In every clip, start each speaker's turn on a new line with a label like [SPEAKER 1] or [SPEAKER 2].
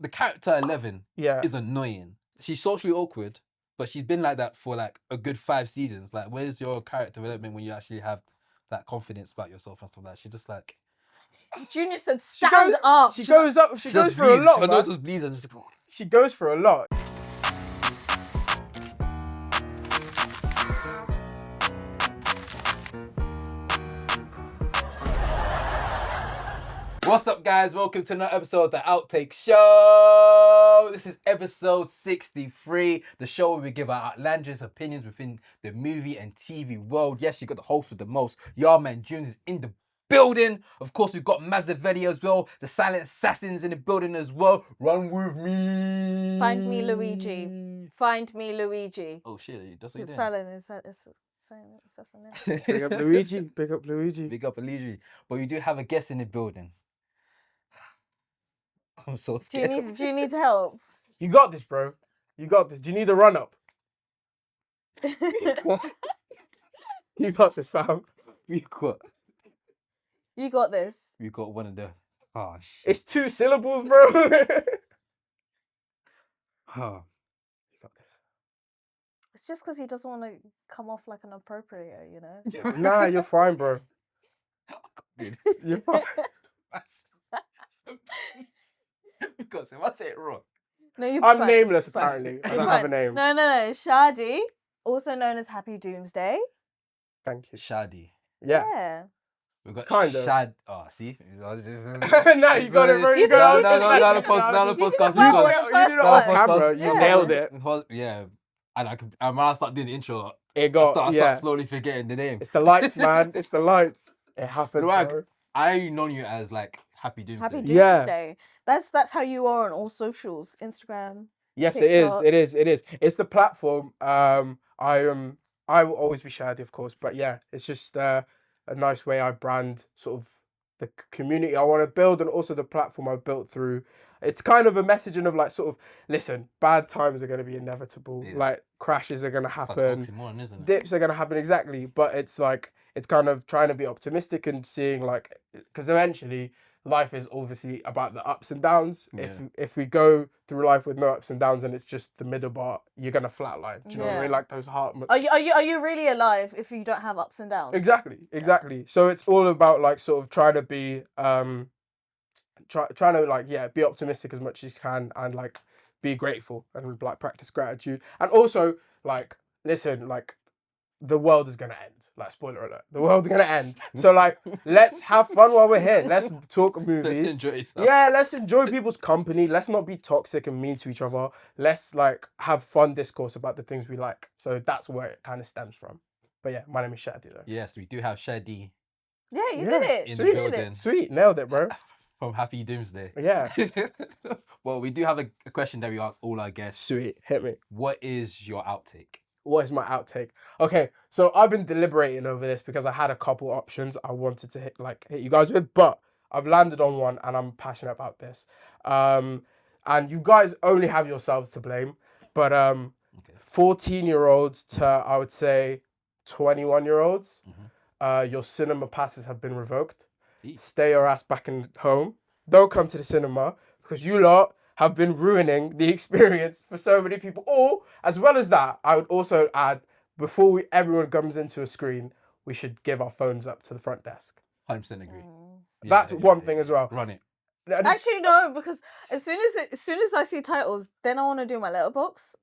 [SPEAKER 1] the character 11
[SPEAKER 2] Yeah.
[SPEAKER 1] is annoying. She's socially awkward, but she's been like that for like a good 5 seasons. Like, where's your character development when you actually have that confidence about yourself and stuff like that? She's just like...
[SPEAKER 3] Junior said, stand up.
[SPEAKER 2] She goes for a lot,
[SPEAKER 1] Her
[SPEAKER 2] man.
[SPEAKER 1] nose just bleeds and just...
[SPEAKER 2] She goes for a lot.
[SPEAKER 1] What's up, guys? Welcome to another episode of the Outtake Show. This is episode 63, the show where we give our outlandish opinions within the movie and TV world. Yes, you got the host with the most. Your man Junes is in the building. Of course, we've got Mazzavelli as well. The Silent Assassins in the building as well. Run with me.
[SPEAKER 3] Find me, Luigi. Find me, Luigi.
[SPEAKER 1] Oh shit, that's what you're
[SPEAKER 3] Silent assassin.
[SPEAKER 2] Big up Luigi. Big up Luigi.
[SPEAKER 1] Big up Luigi. But we do have a guest in the building. I'm so scared.
[SPEAKER 3] Do you need help?
[SPEAKER 2] You got this, bro. You got this. Do you need a run up? You got this, fam.
[SPEAKER 1] We got
[SPEAKER 3] this.
[SPEAKER 1] We got one of the... Oh, shit.
[SPEAKER 2] It's 2 syllables, bro. You
[SPEAKER 1] Oh.
[SPEAKER 2] got this.
[SPEAKER 3] It's just because he doesn't want to come off like an appropriator, you know?
[SPEAKER 2] Nah, you're fine, bro.
[SPEAKER 1] Dude.
[SPEAKER 2] You're fine.
[SPEAKER 1] Because if I say it wrong...
[SPEAKER 3] No, you're
[SPEAKER 2] I'm
[SPEAKER 3] fine.
[SPEAKER 2] nameless, apparently. I
[SPEAKER 3] You're
[SPEAKER 2] don't
[SPEAKER 3] fine.
[SPEAKER 2] have a name.
[SPEAKER 3] No. Shadi, also known as Happy Doomsday.
[SPEAKER 2] Thank you.
[SPEAKER 1] Shadi.
[SPEAKER 2] Yeah.
[SPEAKER 1] We got
[SPEAKER 2] Kind of.
[SPEAKER 1] Shad... Oh, see?
[SPEAKER 2] No, you got it, bro.
[SPEAKER 3] You
[SPEAKER 2] got it.
[SPEAKER 1] No, the podcast.
[SPEAKER 3] You
[SPEAKER 2] You
[SPEAKER 3] did
[SPEAKER 2] did it off camera. You
[SPEAKER 3] Yeah.
[SPEAKER 2] nailed it.
[SPEAKER 1] Yeah. And when I start doing the intro,
[SPEAKER 2] It
[SPEAKER 1] I
[SPEAKER 2] got,
[SPEAKER 1] start
[SPEAKER 2] yeah.
[SPEAKER 1] slowly forgetting the name.
[SPEAKER 2] It's the lights, man. It's the lights. It happens,
[SPEAKER 1] Right.
[SPEAKER 2] bro.
[SPEAKER 1] I known you as like Happy Doomsday.
[SPEAKER 3] Happy
[SPEAKER 2] Yeah.
[SPEAKER 3] Doomsday. That's how you are on all socials. Instagram.
[SPEAKER 2] Yes,
[SPEAKER 3] TikTok.
[SPEAKER 2] it is. It's the platform. I will always be Shadi, of course, but yeah, it's just a nice way I brand sort of the community I want to build and also the platform I've built through. It's kind of a messaging of like sort of, listen, bad times are going to be inevitable.
[SPEAKER 1] Yeah.
[SPEAKER 2] Like crashes are going to
[SPEAKER 1] It's like
[SPEAKER 2] happen.
[SPEAKER 1] oxymoron, isn't it?
[SPEAKER 2] Dips are going to happen, exactly, but it's like it's kind of trying to be optimistic and seeing like, because eventually life is obviously about the ups and downs.
[SPEAKER 1] Yeah.
[SPEAKER 2] If we go through life with no ups and downs and it's just the middle bar, you're gonna flatline. Do you know what I
[SPEAKER 3] Yeah.
[SPEAKER 2] mean? Like those heart.
[SPEAKER 3] Are you really alive if you don't have ups and downs?
[SPEAKER 2] Exactly. So it's all about like sort of trying to be trying to like be optimistic as much as you can and like be grateful and like practice gratitude and also like listen, like the world is gonna end. Like spoiler alert, the world's gonna end. So like let's have fun while we're here. Let's talk movies.
[SPEAKER 1] Let's enjoy yourself.
[SPEAKER 2] Yeah, let's enjoy people's company. Let's not be toxic and mean to each other. Let's like have fun discourse about the things we like. So that's where it kind of stems from. But yeah, my name is Shadi though.
[SPEAKER 1] Yes, we do have Shadi
[SPEAKER 3] Yeah, you did it.
[SPEAKER 1] in
[SPEAKER 3] You
[SPEAKER 1] the
[SPEAKER 3] did
[SPEAKER 1] building
[SPEAKER 3] it.
[SPEAKER 2] Sweet, nailed it, bro.
[SPEAKER 1] from Happy Doomsday.
[SPEAKER 2] Yeah.
[SPEAKER 1] Well, we do have a question that we ask all our guests.
[SPEAKER 2] Sweet, hit me.
[SPEAKER 1] What is your outtake?
[SPEAKER 2] What is my outtake? Okay, so I've been deliberating over this because I had a couple options I wanted to hit you guys with, but I've landed on one and I'm passionate about this. And you guys only have yourselves to blame, but 14-year-olds to I would say 21-year-olds, your cinema passes have been revoked. Stay your ass back in home. Don't come to the cinema because you lot have been ruining the experience for so many people. Or, as well as that, I would also add, before everyone comes into a screen, we should give our phones up to the front desk.
[SPEAKER 1] 100% agree.
[SPEAKER 2] That's one thing as well.
[SPEAKER 1] Run it.
[SPEAKER 3] Actually, no, because as soon as I see titles, then I want to do my letterbox.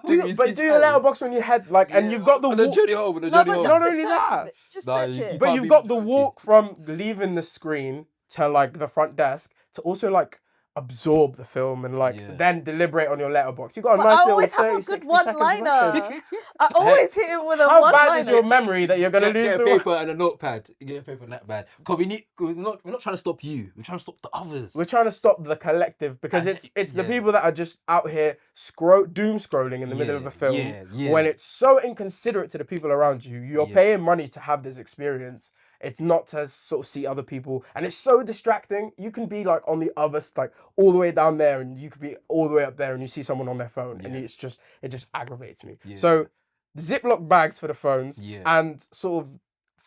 [SPEAKER 2] Do your letterbox when you head and you've got the
[SPEAKER 1] On the
[SPEAKER 2] walk.
[SPEAKER 1] journey home.
[SPEAKER 3] No, but
[SPEAKER 2] Not
[SPEAKER 3] just
[SPEAKER 2] only
[SPEAKER 3] search
[SPEAKER 2] that.
[SPEAKER 3] it. Just
[SPEAKER 1] No,
[SPEAKER 3] search
[SPEAKER 1] you
[SPEAKER 3] it.
[SPEAKER 2] But
[SPEAKER 1] can't
[SPEAKER 2] you've
[SPEAKER 1] be
[SPEAKER 2] got the
[SPEAKER 1] searching.
[SPEAKER 2] walk from leaving the screen to like the front desk to also like absorb the film and then deliberate on your letterbox. You got a
[SPEAKER 3] But
[SPEAKER 2] nice
[SPEAKER 3] I
[SPEAKER 2] little
[SPEAKER 3] always
[SPEAKER 2] 30,
[SPEAKER 3] have a good
[SPEAKER 2] 60 seconds
[SPEAKER 3] one-liner.
[SPEAKER 2] rush.
[SPEAKER 3] I always hit it with a
[SPEAKER 2] How
[SPEAKER 3] one-liner.
[SPEAKER 2] bad is your memory that you're gonna lose
[SPEAKER 1] Get a
[SPEAKER 2] the
[SPEAKER 1] paper and a notepad. Get a paper and that bad. Because we're not trying to stop you. We're trying to stop the others.
[SPEAKER 2] We're trying to stop the collective because
[SPEAKER 1] And
[SPEAKER 2] it's the
[SPEAKER 1] yeah.
[SPEAKER 2] people that are just out here doom scrolling in the middle of a film
[SPEAKER 1] yeah.
[SPEAKER 2] when it's so inconsiderate to the people around you. You're paying money to have this experience. It's not to sort of see other people, and it's so distracting. You can be like on the other, like all the way down there, and you could be all the way up there, and you see someone on their phone, and it just aggravates me.
[SPEAKER 1] Yeah.
[SPEAKER 2] So, Ziploc bags for the phones,
[SPEAKER 1] Yeah.
[SPEAKER 2] and sort of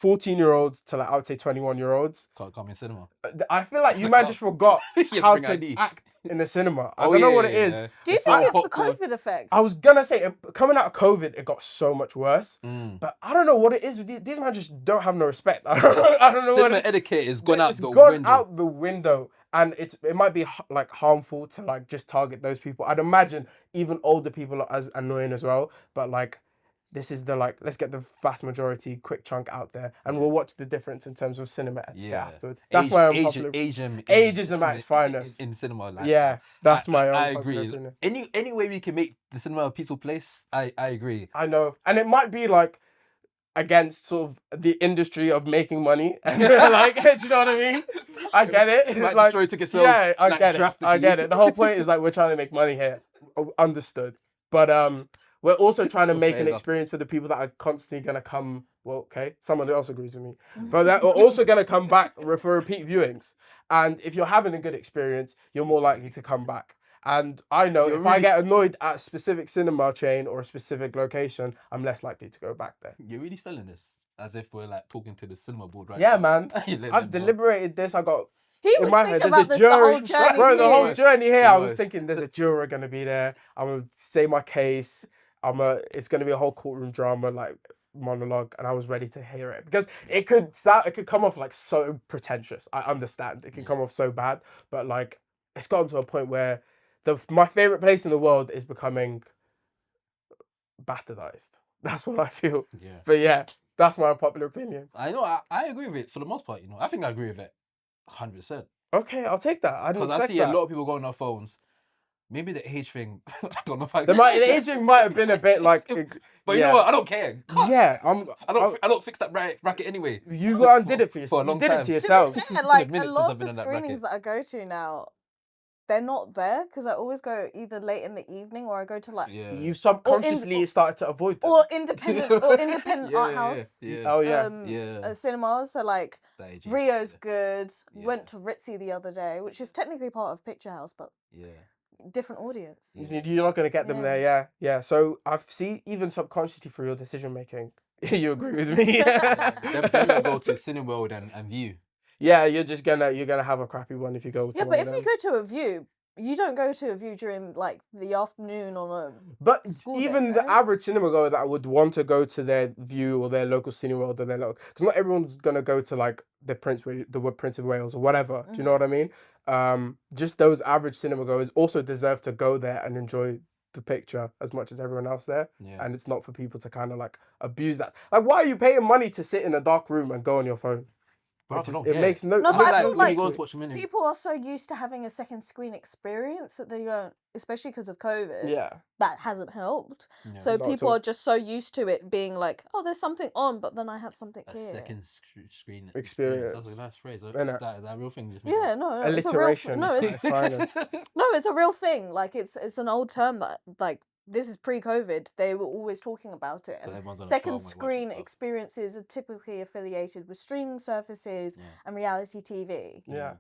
[SPEAKER 2] 14-year-olds to like I would say 21-year-olds.
[SPEAKER 1] Can't come in cinema.
[SPEAKER 2] I feel like you
[SPEAKER 1] a
[SPEAKER 2] man
[SPEAKER 1] cop.
[SPEAKER 2] just forgot
[SPEAKER 1] You
[SPEAKER 2] how
[SPEAKER 1] bring
[SPEAKER 2] to
[SPEAKER 1] ID.
[SPEAKER 2] act in the cinema. I
[SPEAKER 1] Oh,
[SPEAKER 2] don't know
[SPEAKER 1] yeah,
[SPEAKER 2] what it is.
[SPEAKER 1] yeah.
[SPEAKER 3] Do you
[SPEAKER 1] It's
[SPEAKER 3] think
[SPEAKER 1] all
[SPEAKER 3] it's the
[SPEAKER 1] popcorn.
[SPEAKER 3] COVID effects?
[SPEAKER 2] I was gonna say coming out of COVID, it got so much worse.
[SPEAKER 1] Mm.
[SPEAKER 2] But I don't know what it is. These men just don't have no respect. I don't know what
[SPEAKER 1] Cinema
[SPEAKER 2] it,
[SPEAKER 1] etiquette has gone out
[SPEAKER 2] it's
[SPEAKER 1] the
[SPEAKER 2] gone
[SPEAKER 1] window.
[SPEAKER 2] out the window, and it might be like harmful to like just target those people. I'd imagine even older people are as annoying as well. But like, this is the like, let's get the vast majority quick chunk out there, and we'll watch the difference in terms of cinema etiquette afterwards. That's my unpopular. Ageism at its finest.
[SPEAKER 1] In cinema. Lifestyle.
[SPEAKER 2] Yeah, that's my
[SPEAKER 1] I
[SPEAKER 2] unpopular
[SPEAKER 1] agree.
[SPEAKER 2] opinion.
[SPEAKER 1] Any way we can make the cinema a peaceful place, I agree.
[SPEAKER 2] I know, and it might be like against sort of the industry of making money, and like, do you know what I mean? I get it.
[SPEAKER 1] Might
[SPEAKER 2] like,
[SPEAKER 1] destroy ticket sales.
[SPEAKER 2] yeah, I
[SPEAKER 1] like,
[SPEAKER 2] get it. I
[SPEAKER 1] drastically.
[SPEAKER 2] get it. The whole point is like we're trying to make money here. Understood. But we're also trying to make
[SPEAKER 1] Fair
[SPEAKER 2] an
[SPEAKER 1] enough.
[SPEAKER 2] experience for the people that are constantly gonna come. Well, okay, someone else agrees with me, but that are also gonna come back for repeat viewings. And if you're having a good experience, you're more likely to come back. And I know if I get annoyed at a specific cinema chain or a specific location, I'm less likely to go back there.
[SPEAKER 1] You're really selling this as if we're like talking to the cinema board right
[SPEAKER 2] Yeah,
[SPEAKER 1] now.
[SPEAKER 2] man.
[SPEAKER 1] You let
[SPEAKER 2] I've
[SPEAKER 1] them know.
[SPEAKER 2] deliberated this. I got
[SPEAKER 3] He
[SPEAKER 2] in
[SPEAKER 3] was
[SPEAKER 2] my
[SPEAKER 3] thinking
[SPEAKER 2] head.
[SPEAKER 3] about
[SPEAKER 2] There's
[SPEAKER 3] this
[SPEAKER 2] a
[SPEAKER 3] the
[SPEAKER 2] jury.
[SPEAKER 3] whole journey.
[SPEAKER 2] Bro, the whole
[SPEAKER 1] here.
[SPEAKER 2] journey here,
[SPEAKER 1] He
[SPEAKER 2] I was
[SPEAKER 1] was.
[SPEAKER 2] thinking there's a juror gonna be there. I'm gonna say my case. It's gonna be a whole courtroom drama, like monologue, and I was ready to hear it because it could come off like so pretentious. I understand it can come off so bad, but like it's gotten to a point where my favorite place in the world is becoming bastardized. That's what I feel.
[SPEAKER 1] Yeah.
[SPEAKER 2] But yeah, that's my unpopular opinion.
[SPEAKER 1] I know. I agree with it for the most part. You know, I think I agree with it 100%.
[SPEAKER 2] Okay, I'll take that. I didn't
[SPEAKER 1] Because I
[SPEAKER 2] expect
[SPEAKER 1] see
[SPEAKER 2] that.
[SPEAKER 1] a lot of people going on their phones. Maybe the age thing. I don't know if I.
[SPEAKER 2] The aging might have been a bit like.
[SPEAKER 1] But you know what? I don't care.
[SPEAKER 2] Yeah,
[SPEAKER 1] I don't fix that bracket anyway.
[SPEAKER 2] You got and did it for
[SPEAKER 1] For a
[SPEAKER 2] yourself. You
[SPEAKER 1] long
[SPEAKER 2] did it
[SPEAKER 1] time.
[SPEAKER 2] to yourself.
[SPEAKER 3] Yeah, like a
[SPEAKER 1] minutes
[SPEAKER 3] lot
[SPEAKER 1] since
[SPEAKER 3] of
[SPEAKER 1] I've been
[SPEAKER 3] the
[SPEAKER 1] in that
[SPEAKER 3] screenings
[SPEAKER 1] bracket.
[SPEAKER 3] that I go to now, they're not there because I always go either late in the evening or I go to like
[SPEAKER 1] Yeah.
[SPEAKER 2] You subconsciously started to avoid them.
[SPEAKER 3] or independent art house.
[SPEAKER 1] Yeah.
[SPEAKER 2] Oh yeah.
[SPEAKER 3] Cinemas. So like
[SPEAKER 1] That age,
[SPEAKER 3] Rio's good.
[SPEAKER 1] Yeah.
[SPEAKER 3] Went to Ritzy the other day, which is technically part of Picture House, but
[SPEAKER 1] Yeah.
[SPEAKER 3] different audience.
[SPEAKER 2] You're not gonna get them there. Yeah. So I've seen even subconsciously through your decision making. You agree with me?
[SPEAKER 1] Then we'll go to Cineworld and View.
[SPEAKER 2] Yeah, you're gonna have a crappy one if you go to
[SPEAKER 3] Yeah,
[SPEAKER 2] one
[SPEAKER 3] but
[SPEAKER 2] of
[SPEAKER 3] if you
[SPEAKER 2] them.
[SPEAKER 3] go to a View, you don't go to a View during like the afternoon on a.
[SPEAKER 2] But
[SPEAKER 3] school
[SPEAKER 2] even
[SPEAKER 3] day,
[SPEAKER 2] the
[SPEAKER 3] right?
[SPEAKER 2] average cinema goer that would want to go to their View or their local Cineworld or their local, because not everyone's gonna go to like the Prince of Wales or whatever. Do you know what I mean? Just those average cinema goers also deserve to go there and enjoy the picture as much as everyone else there.
[SPEAKER 1] Yeah.
[SPEAKER 2] And it's not for people to kind of like abuse that. Like, why are you paying money to sit in a dark room and go on your phone?
[SPEAKER 1] Bro, I don't
[SPEAKER 2] It
[SPEAKER 1] care.
[SPEAKER 2] makes no.
[SPEAKER 3] No,
[SPEAKER 2] it
[SPEAKER 3] but
[SPEAKER 2] makes
[SPEAKER 3] I
[SPEAKER 2] no
[SPEAKER 3] feel like
[SPEAKER 2] sense.
[SPEAKER 1] go and watch a minute.
[SPEAKER 3] People are so used to having a second screen experience that they don't, especially because of COVID.
[SPEAKER 2] Yeah.
[SPEAKER 3] That hasn't helped.
[SPEAKER 1] Yeah.
[SPEAKER 3] So
[SPEAKER 2] Not at
[SPEAKER 3] people
[SPEAKER 2] all.
[SPEAKER 3] are just so used to it being like, oh, there's something on, but then I have something
[SPEAKER 1] A
[SPEAKER 3] here.
[SPEAKER 1] second screen
[SPEAKER 2] Experience.
[SPEAKER 1] That's a nice phrase. Is
[SPEAKER 2] Innit?
[SPEAKER 1] that a real thing? Just
[SPEAKER 3] Yeah, no, it's a real.
[SPEAKER 2] Alliteration.
[SPEAKER 3] No,
[SPEAKER 2] It's finest.
[SPEAKER 3] no, it's a real thing. Like it's an old term that like this is pre-COVID. They were always talking about it. And
[SPEAKER 1] everyone's on a
[SPEAKER 3] second
[SPEAKER 1] phone when watching
[SPEAKER 3] screen
[SPEAKER 1] stuff.
[SPEAKER 3] experiences are typically affiliated with streaming services and reality TV.
[SPEAKER 2] Yeah.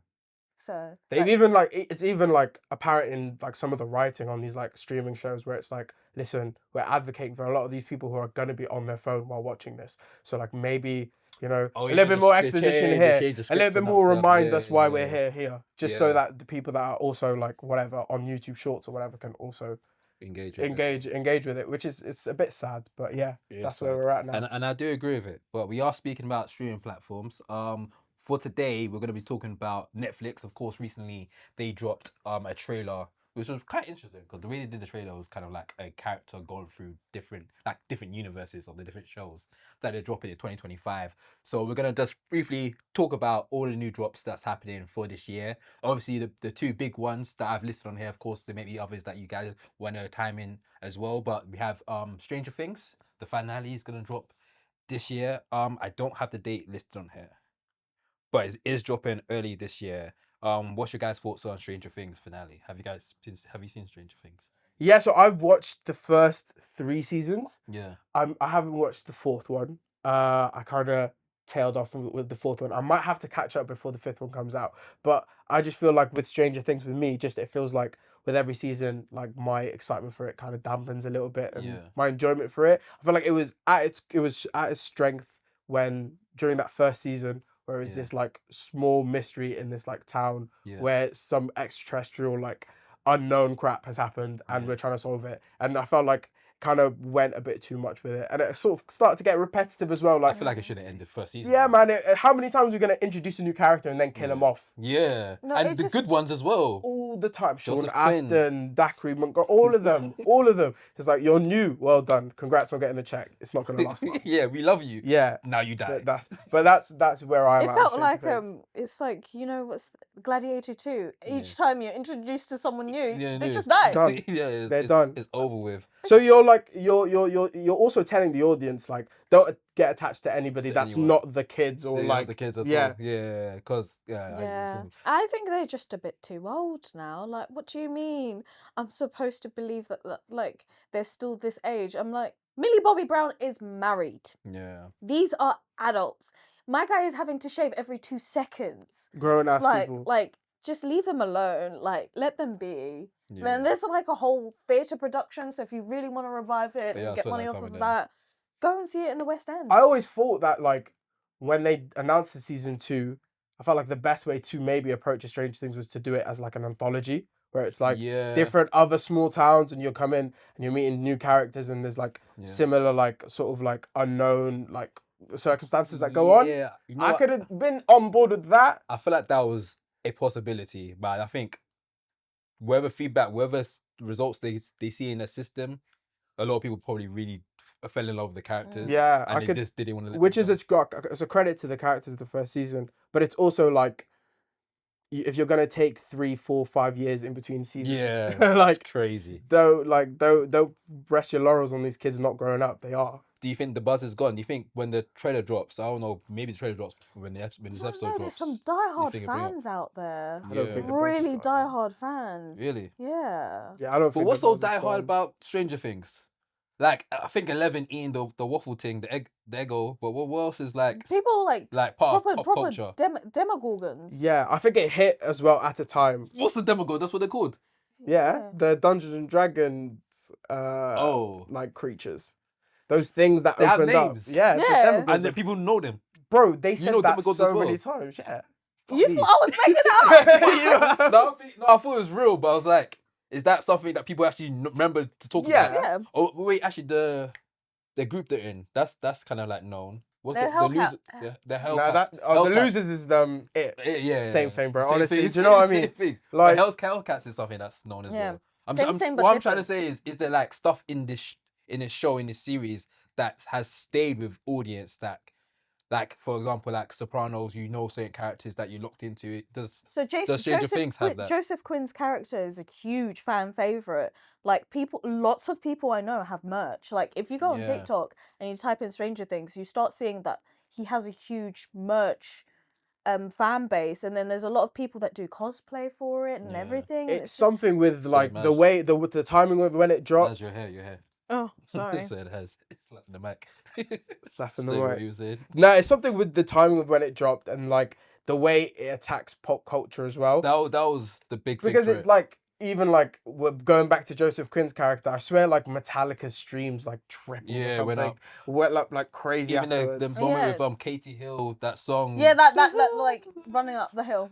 [SPEAKER 3] So
[SPEAKER 2] They've
[SPEAKER 3] like,
[SPEAKER 2] even like it's even like apparent in like some of the writing on these like streaming shows where it's like, listen, we're advocating for a lot of these people who are gonna be on their phone while watching this. So like maybe, you know, a little bit more exposition here, a little bit more remind us why we're here, just so that the people that are also like whatever on YouTube Shorts or whatever can also engage with it, which is it's a bit sad, but yeah, that's where we're at now.
[SPEAKER 1] And I do agree with it. But we are speaking about streaming platforms. For today, we're going to be talking about Netflix. Of course, recently they dropped a trailer, which was quite interesting because the way they did the trailer was kind of like a character going through different universes of the different shows that they're dropping in 2025. So we're going to just briefly talk about all the new drops that's happening for this year. Obviously, the two big ones that I've listed on here, of course, there may be others that you guys want to time in as well. But we have Stranger Things. The finale is going to drop this year. I don't have the date listed on here, but it is dropping early this year. What's your guys' thoughts on Stranger Things finale? Have you seen Stranger Things?
[SPEAKER 2] Yeah, so I've watched the first 3 seasons.
[SPEAKER 1] Yeah.
[SPEAKER 2] I haven't watched the 4th one. I kind of tailed off with the 4th one. I might have to catch up before the 5th one comes out. But I just feel like with Stranger Things, with me, just it feels like with every season, like my excitement for it kind of dampens a little bit, and my enjoyment for it. I feel like it was at its strength when during that first season where it's
[SPEAKER 1] Yeah.
[SPEAKER 2] this like small mystery in this like town
[SPEAKER 1] Yeah.
[SPEAKER 2] where some extraterrestrial like unknown crap has happened and we're trying to solve it. And I felt like kind of went a bit too much with it, and it sort of started to get repetitive as well.
[SPEAKER 1] I
[SPEAKER 2] Like,
[SPEAKER 1] feel like it should have ended first season.
[SPEAKER 2] yeah, man, how many times are we gonna introduce a new character and then kill him off?
[SPEAKER 1] Yeah,
[SPEAKER 3] No,
[SPEAKER 1] and
[SPEAKER 3] it
[SPEAKER 1] the
[SPEAKER 3] just-
[SPEAKER 1] good ones as well.
[SPEAKER 2] All the time. Sean
[SPEAKER 1] Joseph Quinn.
[SPEAKER 2] Aston, Dacre Montgomery, all of them, all of them. It's like, you're new, well done, congrats on getting the check. It's not gonna last long.
[SPEAKER 1] Yeah, we love you.
[SPEAKER 2] Yeah,
[SPEAKER 1] Now you die.
[SPEAKER 2] but that's where I'm
[SPEAKER 3] It
[SPEAKER 2] at.
[SPEAKER 3] felt
[SPEAKER 2] with
[SPEAKER 3] like
[SPEAKER 2] Stranger Things.
[SPEAKER 3] it's like, you know, what's Gladiator 2. Each time you're introduced to someone new,
[SPEAKER 1] Yeah,
[SPEAKER 3] they
[SPEAKER 1] new.
[SPEAKER 3] just die.
[SPEAKER 2] Done.
[SPEAKER 1] Yeah,
[SPEAKER 2] They're done.
[SPEAKER 1] It's over with.
[SPEAKER 2] So you're like you're also telling the audience like, don't get attached to anybody that's
[SPEAKER 1] anyone.
[SPEAKER 2] not the kids or
[SPEAKER 1] They're
[SPEAKER 2] like
[SPEAKER 1] not the kids at
[SPEAKER 2] yeah.
[SPEAKER 1] all. Yeah, because
[SPEAKER 3] Yeah, I think they're just a bit too old now. Like, what do you mean? I'm supposed to believe that like they're still this age. I'm like, Millie Bobby Brown is married.
[SPEAKER 1] yeah.
[SPEAKER 3] These are adults. My guy is having to shave every 2 seconds.
[SPEAKER 2] Grown ass people.
[SPEAKER 3] Like, just leave them alone. Like, let them be.
[SPEAKER 1] Yeah.
[SPEAKER 3] Then there's like a whole theatre production. So if you really want to revive it
[SPEAKER 1] Yeah, I
[SPEAKER 3] and get
[SPEAKER 1] saw
[SPEAKER 3] money
[SPEAKER 1] that
[SPEAKER 3] off
[SPEAKER 1] coming
[SPEAKER 3] of
[SPEAKER 1] in.
[SPEAKER 3] that, go and see it in the West End.
[SPEAKER 2] I always thought that like when they announced the season 2, I felt like the best way to maybe approach a Stranger Things was to do it as like an anthology where it's like different other small towns and you'll come in and you're meeting new characters and there's like similar like sort of like unknown like circumstances that go on.
[SPEAKER 1] Yeah, you know
[SPEAKER 2] I
[SPEAKER 1] what?
[SPEAKER 2] could have been on board with that.
[SPEAKER 1] I feel like that was a possibility, but I think whatever feedback, results they see in the system, a lot of people probably really fell in love with the characters.
[SPEAKER 2] Yeah,
[SPEAKER 1] and
[SPEAKER 2] I
[SPEAKER 1] they
[SPEAKER 2] could,
[SPEAKER 1] just didn't want to let
[SPEAKER 2] which
[SPEAKER 1] them
[SPEAKER 2] is
[SPEAKER 1] go.
[SPEAKER 2] it's a credit to the characters of the first season, but it's also like if you're gonna take 3, 4, 5 years in between seasons,
[SPEAKER 1] Yeah,
[SPEAKER 2] like
[SPEAKER 1] it's crazy.
[SPEAKER 2] don't rest your laurels on these kids not growing up. They are.
[SPEAKER 1] Do you think the buzz is gone? Do you think when the trailer drops, I don't know, maybe the trailer drops when this episode
[SPEAKER 3] No,
[SPEAKER 1] drops?
[SPEAKER 3] there's some
[SPEAKER 1] you
[SPEAKER 3] diehard
[SPEAKER 1] think it'll bring up-
[SPEAKER 3] fans out there.
[SPEAKER 2] I don't
[SPEAKER 1] Yeah.
[SPEAKER 2] think the buzz is
[SPEAKER 3] Really
[SPEAKER 2] gone.
[SPEAKER 3] diehard fans.
[SPEAKER 1] Really?
[SPEAKER 3] Yeah.
[SPEAKER 2] Yeah, I don't.
[SPEAKER 1] But
[SPEAKER 2] think
[SPEAKER 1] what's
[SPEAKER 2] the
[SPEAKER 1] so
[SPEAKER 2] buzz is
[SPEAKER 1] diehard
[SPEAKER 2] gone.
[SPEAKER 1] about Stranger Things? Like I think 11 eating the waffle thing, the Eggo. But what else is like
[SPEAKER 3] People like
[SPEAKER 1] part
[SPEAKER 3] proper
[SPEAKER 1] of pop culture?
[SPEAKER 3] demogorgons.
[SPEAKER 2] Yeah, I think it hit as well at a time.
[SPEAKER 1] What's the Demogorgon? That's what they're called.
[SPEAKER 2] Yeah, the Dungeons and Dragons, like creatures, those things that
[SPEAKER 1] They have
[SPEAKER 2] opened up.
[SPEAKER 1] names.
[SPEAKER 2] Yeah, the
[SPEAKER 3] Yeah.
[SPEAKER 2] Demogorgons.
[SPEAKER 1] And then people know them.
[SPEAKER 2] Bro, they said
[SPEAKER 1] know
[SPEAKER 2] that
[SPEAKER 1] Demogorgons
[SPEAKER 2] so
[SPEAKER 1] as well.
[SPEAKER 2] many times. Yeah.
[SPEAKER 3] You
[SPEAKER 2] me.
[SPEAKER 3] thought I was making it up?
[SPEAKER 1] No, I thought it was real, but I was like, is that something that people actually remember to talk
[SPEAKER 2] Yeah.
[SPEAKER 1] about?
[SPEAKER 3] Yeah.
[SPEAKER 1] Oh wait, actually the group they're in, that's kind of like known. What's
[SPEAKER 3] They're
[SPEAKER 1] the
[SPEAKER 3] Hellcat.
[SPEAKER 1] loser? The
[SPEAKER 2] No,
[SPEAKER 1] Hellcats.
[SPEAKER 2] the
[SPEAKER 1] Hellcats.
[SPEAKER 2] losers is it.
[SPEAKER 1] Yeah,
[SPEAKER 2] Same thing, bro.
[SPEAKER 1] Same
[SPEAKER 2] Honestly,
[SPEAKER 1] thing,
[SPEAKER 2] do you know what I
[SPEAKER 1] same
[SPEAKER 2] mean?
[SPEAKER 1] thing.
[SPEAKER 2] Like-
[SPEAKER 1] Like Hellcats is something that's known as
[SPEAKER 3] Yeah.
[SPEAKER 1] well.
[SPEAKER 3] Same, but
[SPEAKER 1] what I'm trying to
[SPEAKER 3] different.
[SPEAKER 1] say is there like stuff in this show, in this series that has stayed with audience that, like for example, like Sopranos, you know certain characters that you locked into. It does.
[SPEAKER 3] So
[SPEAKER 1] Stranger Things have that?
[SPEAKER 3] Joseph Quinn's character is a huge fan favorite. Like lots of people I know have merch. Like if you go on
[SPEAKER 1] Yeah.
[SPEAKER 3] TikTok and you type in Stranger Things, you start seeing that he has a huge merch fan base, and then there's a lot of people that do cosplay for it and
[SPEAKER 1] Yeah.
[SPEAKER 3] everything. and
[SPEAKER 2] It's
[SPEAKER 3] just-
[SPEAKER 2] something with
[SPEAKER 1] So
[SPEAKER 2] like
[SPEAKER 1] much.
[SPEAKER 2] the way with the timing of when it dropped.
[SPEAKER 1] That's your hair.
[SPEAKER 3] Oh, sorry.
[SPEAKER 1] So it has. It's slapping the mic.
[SPEAKER 2] Slapping the
[SPEAKER 1] Say what
[SPEAKER 2] mic.
[SPEAKER 1] you were saying.
[SPEAKER 2] No, it's something with the timing of when it dropped and like the way it attacks pop culture as well.
[SPEAKER 1] That was the big thing.
[SPEAKER 2] Because
[SPEAKER 1] for
[SPEAKER 2] it's
[SPEAKER 1] it.
[SPEAKER 2] like even like we're going back to Joseph Quinn's character, I swear like Metallica's streams like tripled or
[SPEAKER 1] Yeah,
[SPEAKER 2] something.
[SPEAKER 1] went up.
[SPEAKER 2] Went up like crazy
[SPEAKER 1] Even the
[SPEAKER 2] afterwards.
[SPEAKER 1] moment
[SPEAKER 3] Yeah.
[SPEAKER 1] with Katie Hill, that song.
[SPEAKER 3] Yeah, that like running up the hill.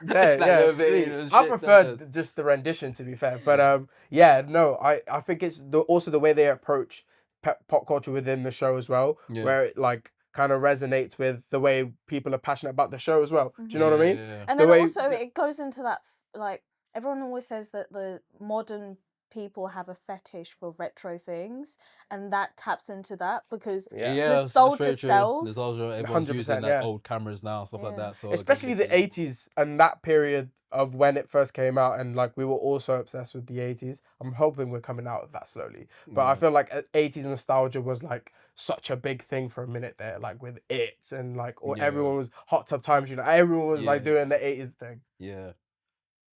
[SPEAKER 2] Yeah,
[SPEAKER 1] Like
[SPEAKER 2] yeah,
[SPEAKER 1] elevated
[SPEAKER 2] sweet.
[SPEAKER 1] and
[SPEAKER 2] I
[SPEAKER 1] shit,
[SPEAKER 2] preferred just the rendition to be fair, but yeah, no, I think it's also the way they approach pop culture within the show as well,
[SPEAKER 1] Yeah.
[SPEAKER 2] where it like kind of resonates with the way people are passionate about the show as well. Do you know what I mean?
[SPEAKER 1] Yeah.
[SPEAKER 3] And
[SPEAKER 2] The
[SPEAKER 3] then
[SPEAKER 2] way-
[SPEAKER 3] also it goes into that like everyone always says that the modern people have a fetish for retro things, and that taps into that because
[SPEAKER 2] Yeah.
[SPEAKER 1] that's
[SPEAKER 3] nostalgia
[SPEAKER 1] very true.
[SPEAKER 3] sells.
[SPEAKER 1] Nostalgia, everyone's
[SPEAKER 2] 100%,
[SPEAKER 1] using like
[SPEAKER 2] yeah.
[SPEAKER 1] old cameras now, stuff like
[SPEAKER 3] Yeah.
[SPEAKER 1] that. So
[SPEAKER 2] Especially the 80s and that period of when it first came out, and like we were also obsessed with the 80s. I'm hoping we're coming out of that slowly, but I feel like 80s nostalgia was like such a big thing for a minute there, like with it and like or
[SPEAKER 1] Yeah.
[SPEAKER 2] everyone was Hot Tub Time Machine, everyone was like
[SPEAKER 1] Yeah.
[SPEAKER 2] doing the 80s thing.
[SPEAKER 1] Yeah.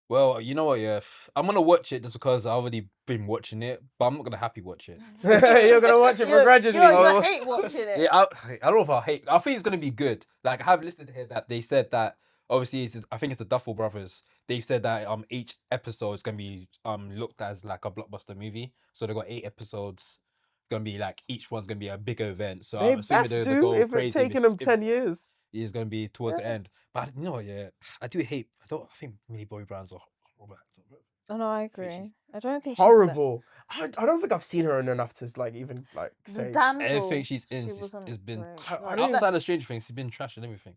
[SPEAKER 1] Well, you know what? Yeah, I'm gonna watch it just because I've already been watching it, but I'm not gonna happy watch it.
[SPEAKER 2] You're gonna watch it begrudgingly.
[SPEAKER 3] You hate watching it.
[SPEAKER 1] Yeah, I don't know if I hate. I think it's gonna be good. Like I have listed here that they said that obviously I think it's the Duffel Brothers. They said that each episode is gonna be looked as like a blockbuster movie. So they got 8 episodes. gonna be like each one's gonna be a bigger event. So
[SPEAKER 2] They
[SPEAKER 1] I'm assuming
[SPEAKER 2] best
[SPEAKER 1] they're gonna
[SPEAKER 2] do
[SPEAKER 1] go
[SPEAKER 2] if
[SPEAKER 1] crazy.
[SPEAKER 2] it's taking them 10 years.
[SPEAKER 1] It's gonna be towards the end. But you know, yeah, I do hate. I think Millie Bobby Brown's a horrible actor. Bro.
[SPEAKER 3] Oh no, I agree. I don't think
[SPEAKER 2] Horrible. I don't think I've seen her in enough to like even like
[SPEAKER 3] she's the
[SPEAKER 2] say.
[SPEAKER 3] damsel.
[SPEAKER 1] Everything she's in,
[SPEAKER 3] she
[SPEAKER 1] she's,
[SPEAKER 3] wasn't
[SPEAKER 1] it's been
[SPEAKER 3] great.
[SPEAKER 2] I
[SPEAKER 3] Like,
[SPEAKER 2] don't even-
[SPEAKER 1] outside of Stranger Things. She's been trash and everything.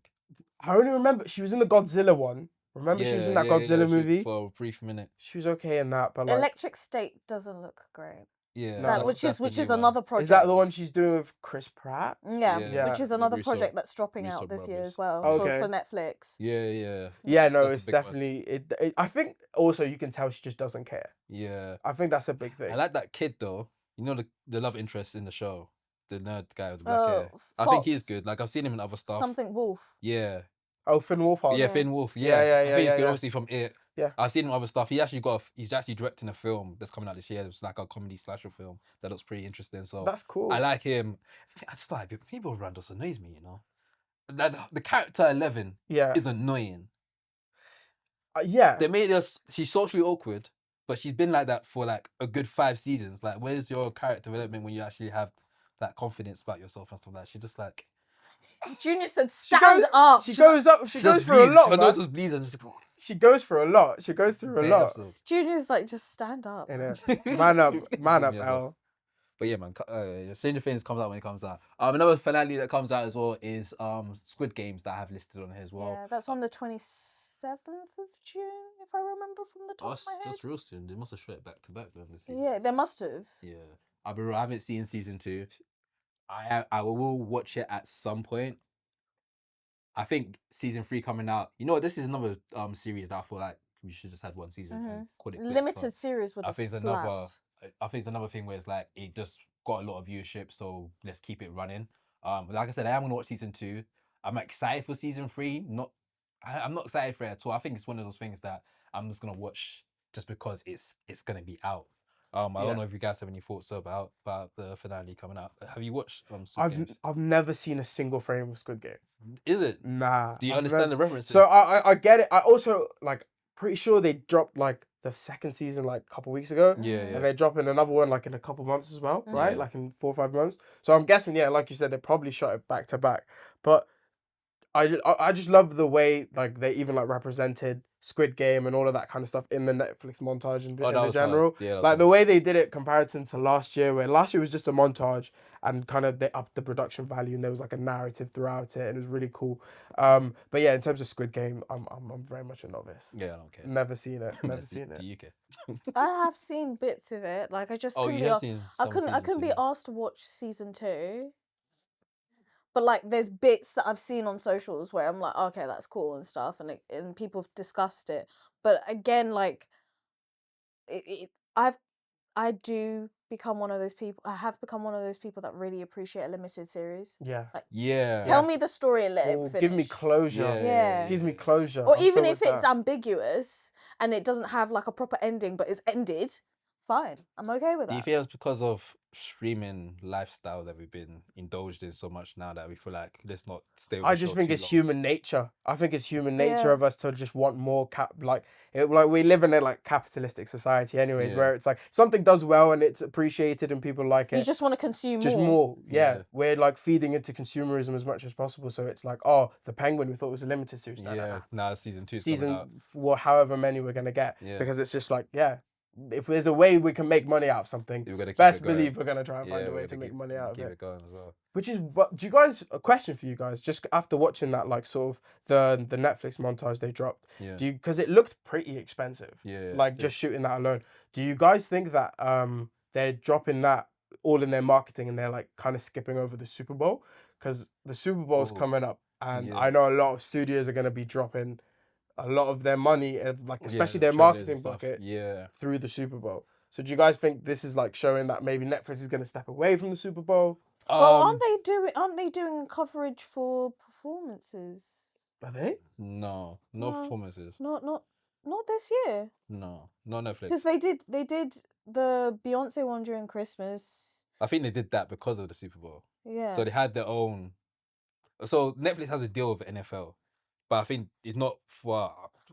[SPEAKER 2] I only remember she was in the Godzilla one. Remember she was in that Godzilla movie?
[SPEAKER 1] for a brief minute.
[SPEAKER 2] She was okay in that, but like,
[SPEAKER 3] Electric State doesn't look great.
[SPEAKER 1] Yeah,
[SPEAKER 2] No.
[SPEAKER 3] Which is
[SPEAKER 1] the new
[SPEAKER 3] another
[SPEAKER 1] one.
[SPEAKER 3] project.
[SPEAKER 2] is that the one she's doing with Chris Pratt?
[SPEAKER 3] Yeah,
[SPEAKER 1] Yeah,
[SPEAKER 3] which is
[SPEAKER 1] the
[SPEAKER 3] another
[SPEAKER 1] Russo-
[SPEAKER 3] project that's dropping
[SPEAKER 1] Russo
[SPEAKER 3] out this year
[SPEAKER 1] brothers.
[SPEAKER 3] as well
[SPEAKER 2] Okay.
[SPEAKER 3] for Netflix.
[SPEAKER 1] Yeah.
[SPEAKER 2] Yeah, no,
[SPEAKER 1] That's a
[SPEAKER 2] it's
[SPEAKER 1] big one.
[SPEAKER 2] definitely it. I think also you can tell she just doesn't care.
[SPEAKER 1] Yeah.
[SPEAKER 2] I think that's a big thing.
[SPEAKER 1] I like that kid though. You know the love interest in the show, the nerd guy with the black hair.
[SPEAKER 3] Fox.
[SPEAKER 1] I think he's good. Like I've seen him in other stuff.
[SPEAKER 3] Something Wolf.
[SPEAKER 1] Yeah.
[SPEAKER 2] Oh, Finn Wolfhard.
[SPEAKER 1] Yeah, Finn Wolf.
[SPEAKER 2] Yeah,
[SPEAKER 1] Yeah,
[SPEAKER 2] yeah,
[SPEAKER 1] I think he's
[SPEAKER 2] yeah,
[SPEAKER 1] good.
[SPEAKER 2] yeah.
[SPEAKER 1] Obviously from It.
[SPEAKER 2] Yeah.
[SPEAKER 1] I've seen him in other stuff. He's actually directing a film that's coming out this year. It's like a comedy slasher film that looks pretty interesting. So
[SPEAKER 2] That's cool.
[SPEAKER 1] I like him. I just like people around us annoys me. You know, the character 11
[SPEAKER 2] Yeah.
[SPEAKER 1] is annoying.
[SPEAKER 2] Yeah.
[SPEAKER 1] They made us. She's socially awkward, but she's been like that for like a good 5 seasons. Like, where's your character development when you actually have that confidence about yourself and stuff like that? She's just like.
[SPEAKER 3] Junior said,
[SPEAKER 2] She
[SPEAKER 3] "Stand
[SPEAKER 2] goes-
[SPEAKER 3] up."
[SPEAKER 2] She goes up. She goes
[SPEAKER 1] just
[SPEAKER 2] through a
[SPEAKER 1] bleeds.
[SPEAKER 2] lot.
[SPEAKER 1] Her nose
[SPEAKER 2] Man.
[SPEAKER 1] just bleeds and just.
[SPEAKER 2] She goes for a lot. She goes through a
[SPEAKER 1] Bare
[SPEAKER 2] lot.
[SPEAKER 1] episodes.
[SPEAKER 3] Junior's like, just stand up.
[SPEAKER 2] Innit? Man up,
[SPEAKER 1] Yeah,
[SPEAKER 2] L.
[SPEAKER 1] But yeah, man, Stranger Things comes out when it comes out. Another finale that comes out as well is Squid Games that I have listed on here as well.
[SPEAKER 3] Yeah, that's on the 27th of June, if I remember from the top of my head.
[SPEAKER 1] That's real soon. They must have shot it back to back though. This season.
[SPEAKER 3] Yeah, they must have.
[SPEAKER 1] Yeah. I haven't seen season 2. I will watch it at some point. I think season 3 coming out. You know what? This is another series that I feel like we should just had one season and call it quits,
[SPEAKER 3] Limited
[SPEAKER 1] but
[SPEAKER 3] series would
[SPEAKER 1] I
[SPEAKER 3] have
[SPEAKER 1] think it's
[SPEAKER 3] slapped.
[SPEAKER 1] I think it's another thing where it's like it just got a lot of viewership, so let's keep it running. Like I said, I am gonna watch season 2. I'm excited for season 3. I'm not excited for it at all. I think it's one of those things that I'm just gonna watch just because it's gonna be out. I don't know if you guys have any thoughts about the finale coming out. Have you watched Squid Games?
[SPEAKER 2] I've never seen a single frame of Squid Game.
[SPEAKER 1] Is it?
[SPEAKER 2] Nah.
[SPEAKER 1] Do you
[SPEAKER 2] I've
[SPEAKER 1] understand
[SPEAKER 2] never-
[SPEAKER 1] the references?
[SPEAKER 2] So I get it. I also like pretty sure they dropped like the second season like a couple weeks ago.
[SPEAKER 1] Yeah.
[SPEAKER 2] And they're dropping another one like in a couple months as well, right?
[SPEAKER 1] Yeah.
[SPEAKER 2] Like in 4 or 5 months. So I'm guessing, yeah, like you said, they probably shot it back to back. But I just love the way like they even like represented Squid Game and all of that kind of stuff in the Netflix montage and
[SPEAKER 1] Oh,
[SPEAKER 2] in
[SPEAKER 1] that
[SPEAKER 2] the
[SPEAKER 1] was hard.
[SPEAKER 2] general.
[SPEAKER 1] Yeah, that was
[SPEAKER 2] Like
[SPEAKER 1] hard.
[SPEAKER 2] the way they did it comparison to last year, where last year was just a montage and kind of they upped the production value and there was like a narrative throughout it and it was really cool. But yeah, in terms of Squid Game, I'm very much a novice.
[SPEAKER 1] Yeah, I don't care.
[SPEAKER 2] Never seen it. Never
[SPEAKER 1] Do-
[SPEAKER 2] seen it.
[SPEAKER 1] Do you care?
[SPEAKER 3] I have seen bits of it. Like I just
[SPEAKER 1] Oh,
[SPEAKER 3] couldn't
[SPEAKER 1] you
[SPEAKER 3] be.
[SPEAKER 1] have seen.
[SPEAKER 3] I
[SPEAKER 1] some
[SPEAKER 3] couldn't. I
[SPEAKER 1] season
[SPEAKER 3] couldn't be
[SPEAKER 1] 2.
[SPEAKER 3] asked to watch season 2. But like, there's bits that I've seen on socials where I'm like, okay, that's cool and stuff, and people have discussed it. But again, like, I do become one of those people. I have become one of those people that really appreciate a limited series.
[SPEAKER 2] Yeah.
[SPEAKER 1] Yeah.
[SPEAKER 3] Tell me the story and let
[SPEAKER 2] Or
[SPEAKER 3] it finish.
[SPEAKER 2] give me closure.
[SPEAKER 3] Yeah.
[SPEAKER 2] Give me closure.
[SPEAKER 3] Or
[SPEAKER 2] I'm
[SPEAKER 3] even
[SPEAKER 2] so
[SPEAKER 3] if
[SPEAKER 2] with
[SPEAKER 3] it's
[SPEAKER 2] that.
[SPEAKER 3] ambiguous and it doesn't have like a proper ending, but it's ended, fine. I'm okay with
[SPEAKER 1] Do you
[SPEAKER 3] that.
[SPEAKER 1] feel it's because of streaming lifestyle that we've been indulged in so much now that we feel like let's not stay with
[SPEAKER 2] I
[SPEAKER 1] the
[SPEAKER 2] just
[SPEAKER 1] show
[SPEAKER 2] think
[SPEAKER 1] too
[SPEAKER 2] it's
[SPEAKER 1] long?
[SPEAKER 2] human nature. I think it's human nature
[SPEAKER 3] Yeah.
[SPEAKER 2] of us to just want more like we live in a like capitalistic society anyways,
[SPEAKER 1] Yeah.
[SPEAKER 2] where it's like something does well and it's appreciated and people like
[SPEAKER 3] You
[SPEAKER 2] it.
[SPEAKER 3] just want to consume
[SPEAKER 2] Just
[SPEAKER 3] more.
[SPEAKER 2] more, yeah.
[SPEAKER 1] Yeah.
[SPEAKER 2] We're like feeding into consumerism as much as possible. So it's like, oh, the Penguin we thought was a limited series. No, no,
[SPEAKER 1] Yeah.
[SPEAKER 2] no.
[SPEAKER 1] Now season 2's coming
[SPEAKER 2] Season
[SPEAKER 1] out.
[SPEAKER 2] for however many we're gonna get,
[SPEAKER 1] Yeah.
[SPEAKER 2] because it's just like, yeah, if there's a way we can make money out of something,
[SPEAKER 1] We're gonna keep
[SPEAKER 2] best
[SPEAKER 1] it going.
[SPEAKER 2] believe we're gonna try and find a
[SPEAKER 1] we're
[SPEAKER 2] way to
[SPEAKER 1] gonna
[SPEAKER 2] make money out of
[SPEAKER 1] keep
[SPEAKER 2] it.
[SPEAKER 1] it going as well.
[SPEAKER 2] Which is what do you guys a question for you guys just after watching that like sort of the Netflix montage they dropped.
[SPEAKER 1] Yeah.
[SPEAKER 2] Do you because it looked pretty expensive.
[SPEAKER 1] Yeah.
[SPEAKER 2] Like just shooting that alone. Do you guys think that they're dropping that all in their marketing and they're like kind of skipping over the Super Bowl? Because the Super Bowl's
[SPEAKER 1] Ooh.
[SPEAKER 2] coming up and
[SPEAKER 1] Yeah.
[SPEAKER 2] I know a lot of studios are gonna be dropping a lot of their money, like especially their
[SPEAKER 1] trailers and
[SPEAKER 2] marketing
[SPEAKER 1] stuff.
[SPEAKER 2] bucket
[SPEAKER 1] Yeah.
[SPEAKER 2] through the Super Bowl. So do you guys think this is like showing that maybe Netflix is gonna step away from the Super Bowl?
[SPEAKER 3] Well, aren't they doing coverage for performances?
[SPEAKER 2] Are they?
[SPEAKER 1] No
[SPEAKER 3] No.
[SPEAKER 1] performances.
[SPEAKER 3] Not this year.
[SPEAKER 1] No Netflix.
[SPEAKER 3] Because they did the Beyonce one during Christmas.
[SPEAKER 1] I think they did that because of the Super Bowl.
[SPEAKER 3] Yeah.
[SPEAKER 1] So they had their own. So Netflix has a deal with the NFL, but I think it's not for.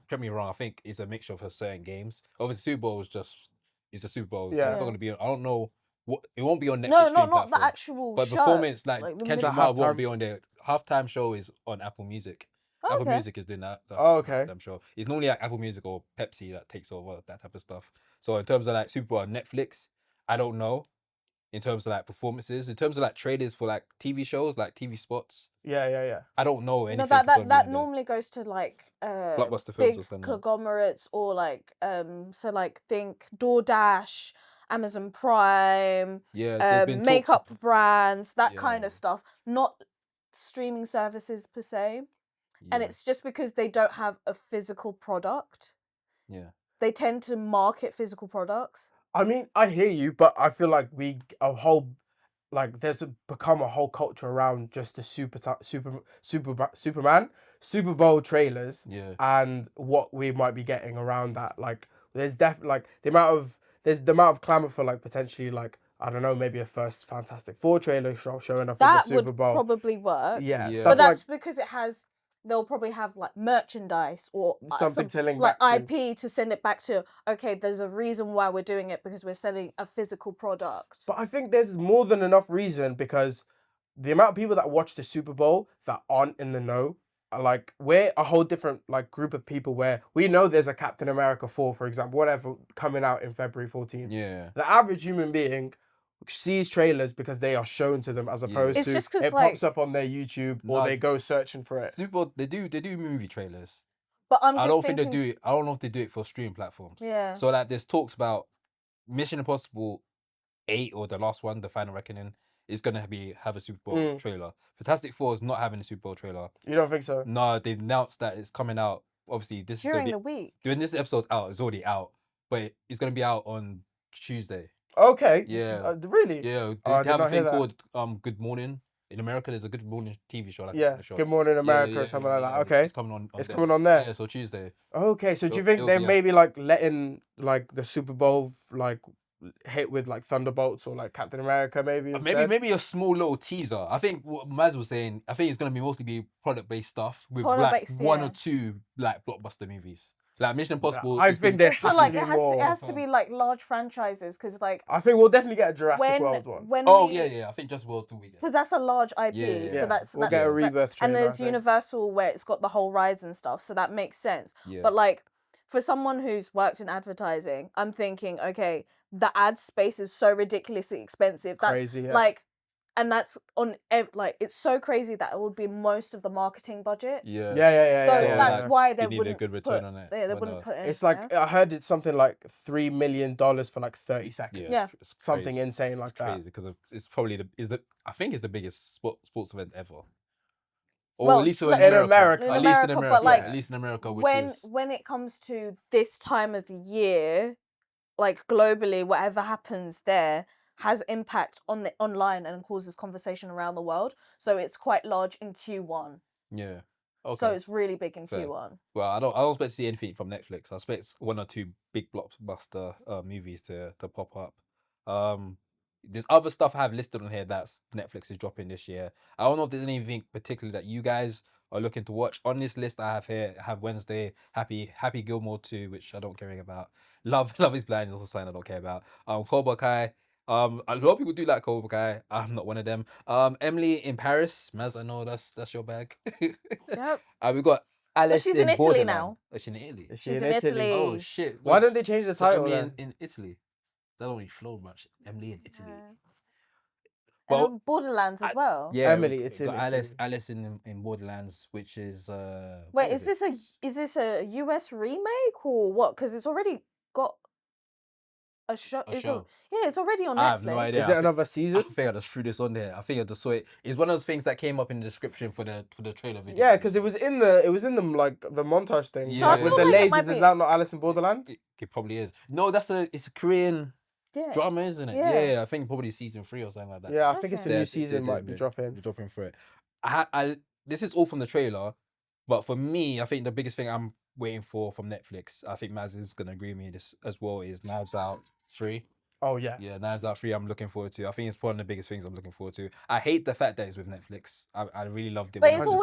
[SPEAKER 1] Get me wrong. I think it's a mixture of certain games. Obviously, Super Bowl is just. It's a Super Bowl. So
[SPEAKER 2] Yeah.
[SPEAKER 1] it's not going to be. I don't know It won't be on Netflix
[SPEAKER 3] No,
[SPEAKER 1] streaming
[SPEAKER 3] not the
[SPEAKER 1] platform.
[SPEAKER 3] actual
[SPEAKER 1] But
[SPEAKER 3] show.
[SPEAKER 1] performance, like
[SPEAKER 3] Like the
[SPEAKER 1] Kendrick
[SPEAKER 2] The
[SPEAKER 1] Lamar won't
[SPEAKER 2] halftime-
[SPEAKER 1] be on there. Halftime show is on Apple Music.
[SPEAKER 3] Oh,
[SPEAKER 1] Apple
[SPEAKER 3] okay.
[SPEAKER 1] Music is doing that.
[SPEAKER 2] Oh, okay.
[SPEAKER 1] I'm sure it's normally like Apple Music or Pepsi that takes over that type of stuff. So in terms of like Super Bowl on Netflix, I don't know. In terms of like performances, in terms of like trailers for like TV shows, like TV spots,
[SPEAKER 2] Yeah.
[SPEAKER 1] I don't know
[SPEAKER 3] No,
[SPEAKER 1] anything.
[SPEAKER 3] that normally goes to like
[SPEAKER 1] Blockbuster films
[SPEAKER 3] big
[SPEAKER 1] or something.
[SPEAKER 3] conglomerates or like so like think DoorDash, Amazon Prime,
[SPEAKER 1] Yeah, there's been talks.
[SPEAKER 3] makeup brands, that kind
[SPEAKER 1] Yeah.
[SPEAKER 3] of stuff. Not streaming services per se. And
[SPEAKER 1] Yeah.
[SPEAKER 3] it's just because they don't have a physical product.
[SPEAKER 1] Yeah.
[SPEAKER 3] They tend to market physical products.
[SPEAKER 2] I mean, I hear you, but I feel like there's become a whole culture around just the Superman Super Bowl trailers,
[SPEAKER 1] Yeah.
[SPEAKER 2] and what we might be getting around that. Like, there's definitely like the amount of clamor for like potentially like, I don't know, maybe a first Fantastic Four trailer showing up
[SPEAKER 3] That
[SPEAKER 2] at the Super
[SPEAKER 3] would
[SPEAKER 2] Bowl.
[SPEAKER 3] probably work.
[SPEAKER 2] Yeah,
[SPEAKER 1] Yeah.
[SPEAKER 2] stuff
[SPEAKER 3] But that's
[SPEAKER 2] like
[SPEAKER 3] because they'll probably have like merchandise or
[SPEAKER 2] something to link
[SPEAKER 3] like
[SPEAKER 2] back to.
[SPEAKER 3] IP to send it back to. Okay, there's a reason why we're doing it because we're selling a physical product.
[SPEAKER 2] But I think there's more than enough reason, because the amount of people that watch the Super Bowl that aren't in the know are like, we're a whole different like group of people where we know there's a Captain America 4, for example, whatever, coming out in February 14th.
[SPEAKER 1] Yeah.
[SPEAKER 2] The average human being sees trailers because they are shown to them, as opposed
[SPEAKER 3] It's
[SPEAKER 2] to
[SPEAKER 3] just 'cause,
[SPEAKER 2] it
[SPEAKER 3] like-
[SPEAKER 2] pops up on their YouTube or
[SPEAKER 1] Nah,
[SPEAKER 2] they go searching for it.
[SPEAKER 1] Super Bowl, they do movie trailers.
[SPEAKER 3] But I'm just
[SPEAKER 1] I don't
[SPEAKER 3] thinking,
[SPEAKER 1] think they do it. I don't know if they do it for streaming platforms.
[SPEAKER 3] Yeah.
[SPEAKER 1] So like there's talks about Mission Impossible 8 or the last one, The Final Reckoning, is gonna have a Super Bowl trailer. Fantastic Four is not having a Super Bowl trailer.
[SPEAKER 2] You don't think so?
[SPEAKER 1] No, they announced that it's coming out. Obviously, this
[SPEAKER 3] during
[SPEAKER 1] is
[SPEAKER 3] the week.
[SPEAKER 1] when this episode's out, it's already out, but it's gonna be out on Tuesday.
[SPEAKER 2] Okay.
[SPEAKER 1] Yeah.
[SPEAKER 2] Really?
[SPEAKER 1] Yeah,
[SPEAKER 2] Oh, I
[SPEAKER 1] they
[SPEAKER 2] did
[SPEAKER 1] have a
[SPEAKER 2] not hear
[SPEAKER 1] thing
[SPEAKER 2] that.
[SPEAKER 1] called Good Morning. In America, there's a Good Morning TV show. Like
[SPEAKER 2] Yeah.
[SPEAKER 1] a show.
[SPEAKER 2] Good Morning America or something like that. Okay.
[SPEAKER 1] It's coming on.
[SPEAKER 2] It's coming on there.
[SPEAKER 1] Yeah, so Tuesday.
[SPEAKER 2] Okay, so do you
[SPEAKER 1] It'll-
[SPEAKER 2] think
[SPEAKER 1] it'll
[SPEAKER 2] they
[SPEAKER 1] be out.
[SPEAKER 2] maybe like letting like the Super Bowl like hit with like Thunderbolts or like Captain America maybe instead?
[SPEAKER 1] Maybe a small little teaser. I think what Maz was saying, I think it's gonna be mostly be product based stuff with
[SPEAKER 3] Product-based,
[SPEAKER 1] like one
[SPEAKER 3] yeah.
[SPEAKER 1] or two like blockbuster movies. Like Mission Impossible.
[SPEAKER 2] I
[SPEAKER 1] it's been
[SPEAKER 2] think there's
[SPEAKER 3] So
[SPEAKER 2] has
[SPEAKER 3] like
[SPEAKER 2] to
[SPEAKER 3] it
[SPEAKER 2] be
[SPEAKER 3] has
[SPEAKER 2] more.
[SPEAKER 3] to be like large franchises because like
[SPEAKER 2] I think we'll definitely get a Jurassic World one.
[SPEAKER 3] when
[SPEAKER 1] Oh
[SPEAKER 3] we,
[SPEAKER 1] yeah. I think Just World's 2 weekends.
[SPEAKER 3] because that's a large IP.
[SPEAKER 1] Yeah.
[SPEAKER 3] So
[SPEAKER 1] Yeah,
[SPEAKER 3] that's
[SPEAKER 2] we'll get a rebirth
[SPEAKER 3] and
[SPEAKER 2] trailer, I
[SPEAKER 3] there's
[SPEAKER 2] think.
[SPEAKER 3] Universal where it's got the whole rides and stuff, so that makes sense.
[SPEAKER 1] Yeah.
[SPEAKER 3] But like for someone who's worked in advertising, I'm thinking, okay, the ad space is so ridiculously expensive. That's
[SPEAKER 2] Crazy, yeah.
[SPEAKER 3] like, and that's on like it's so crazy that it would be most of the marketing budget.
[SPEAKER 1] Yeah.
[SPEAKER 2] Yeah.
[SPEAKER 3] So
[SPEAKER 1] yeah,
[SPEAKER 3] that's
[SPEAKER 1] yeah.
[SPEAKER 3] why
[SPEAKER 1] You
[SPEAKER 3] they
[SPEAKER 1] need a
[SPEAKER 3] wouldn't
[SPEAKER 1] good return
[SPEAKER 3] put,
[SPEAKER 1] on it,
[SPEAKER 3] They
[SPEAKER 1] but
[SPEAKER 3] wouldn't
[SPEAKER 1] no.
[SPEAKER 3] put in.
[SPEAKER 2] It's like I heard it's something like $3 million for like 30 seconds.
[SPEAKER 1] Yeah.
[SPEAKER 3] Yeah.
[SPEAKER 1] It's
[SPEAKER 2] Something
[SPEAKER 1] crazy.
[SPEAKER 2] insane like
[SPEAKER 1] It's
[SPEAKER 2] that.
[SPEAKER 1] crazy because it's probably I think it's the biggest sports event ever. Or
[SPEAKER 3] Well,
[SPEAKER 1] at least in
[SPEAKER 3] like-
[SPEAKER 1] America.
[SPEAKER 2] America.
[SPEAKER 1] At least in
[SPEAKER 3] America,
[SPEAKER 1] America.
[SPEAKER 3] but, like,
[SPEAKER 1] at least in America, which
[SPEAKER 3] when
[SPEAKER 1] is
[SPEAKER 3] when it comes to this time of the year, like globally, whatever happens there has impact on the online and causes conversation around the world. So it's quite large in Q1.
[SPEAKER 1] yeah. Okay.
[SPEAKER 3] So it's really big in
[SPEAKER 1] Fair.
[SPEAKER 3] Q1.
[SPEAKER 1] Well, I don't expect to see anything from Netflix. I expect one or two big blockbuster movies to pop up. There's other stuff I have listed on here that's Netflix is dropping this year. I don't know if there's anything particularly that you guys are looking to watch. On this list I have here, I have Wednesday, Happy Gilmore 2, which I don't care about. Love is Blind is also something I don't care about. Cobra Kai. A lot of people do like Cobra Kai. I'm not one of them. Emily in Paris. Maz, I know that's your bag.
[SPEAKER 3] Yep.
[SPEAKER 1] We got Alice
[SPEAKER 3] she's in Italy
[SPEAKER 1] Borderland.
[SPEAKER 3] now.
[SPEAKER 1] Oh, she's in Italy.
[SPEAKER 2] Is she
[SPEAKER 3] She's
[SPEAKER 2] in
[SPEAKER 3] in Italy.
[SPEAKER 1] Oh shit!
[SPEAKER 2] Why don't they change the
[SPEAKER 1] So
[SPEAKER 2] title
[SPEAKER 1] Emily
[SPEAKER 2] then?
[SPEAKER 1] in Italy? That don't really flow much. Emily in Italy.
[SPEAKER 3] And
[SPEAKER 1] Well,
[SPEAKER 3] Borderlands as well.
[SPEAKER 1] Yeah,
[SPEAKER 2] Emily,
[SPEAKER 1] we
[SPEAKER 2] it's
[SPEAKER 1] got
[SPEAKER 2] in
[SPEAKER 1] Alice.
[SPEAKER 2] Italy.
[SPEAKER 1] Alice in Borderlands, which is
[SPEAKER 3] Wait,
[SPEAKER 1] what
[SPEAKER 3] is
[SPEAKER 1] it?
[SPEAKER 3] this a US remake or what? Because it's already got a show.
[SPEAKER 1] A show.
[SPEAKER 3] Yeah, it's already on
[SPEAKER 1] I
[SPEAKER 3] Netflix.
[SPEAKER 1] have no idea.
[SPEAKER 2] Is
[SPEAKER 1] I
[SPEAKER 2] it
[SPEAKER 1] think-
[SPEAKER 2] another
[SPEAKER 1] I
[SPEAKER 2] season?
[SPEAKER 1] think I just threw this on there. I think I just saw it. It's one of those things that came up in the description for the trailer video.
[SPEAKER 2] Yeah, because it was in the like the montage thing.
[SPEAKER 1] So I
[SPEAKER 2] with
[SPEAKER 1] feel
[SPEAKER 2] the
[SPEAKER 3] like it
[SPEAKER 2] lasers.
[SPEAKER 3] might
[SPEAKER 2] Is
[SPEAKER 3] be-
[SPEAKER 2] that not Alice in Borderland?
[SPEAKER 1] It probably is. No, it's a Korean
[SPEAKER 3] Yeah.
[SPEAKER 1] drama, isn't it?
[SPEAKER 3] Yeah.
[SPEAKER 1] Yeah, I think probably season 3 or something like that.
[SPEAKER 2] Yeah, I think it's a
[SPEAKER 3] Okay.
[SPEAKER 2] new season might be dropping.
[SPEAKER 1] Dropping for it. This is all from the trailer, but for me, I think the biggest thing I'm waiting for from Netflix, I think Maz is gonna agree with me this as well, is Knives Out 3.
[SPEAKER 2] Oh yeah.
[SPEAKER 1] Yeah, Knives Out 3 I'm looking forward to. I think it's one of the biggest things I'm looking forward to. I hate the fact that it's with Netflix. I really loved it.
[SPEAKER 3] But
[SPEAKER 1] when
[SPEAKER 3] it's
[SPEAKER 1] it was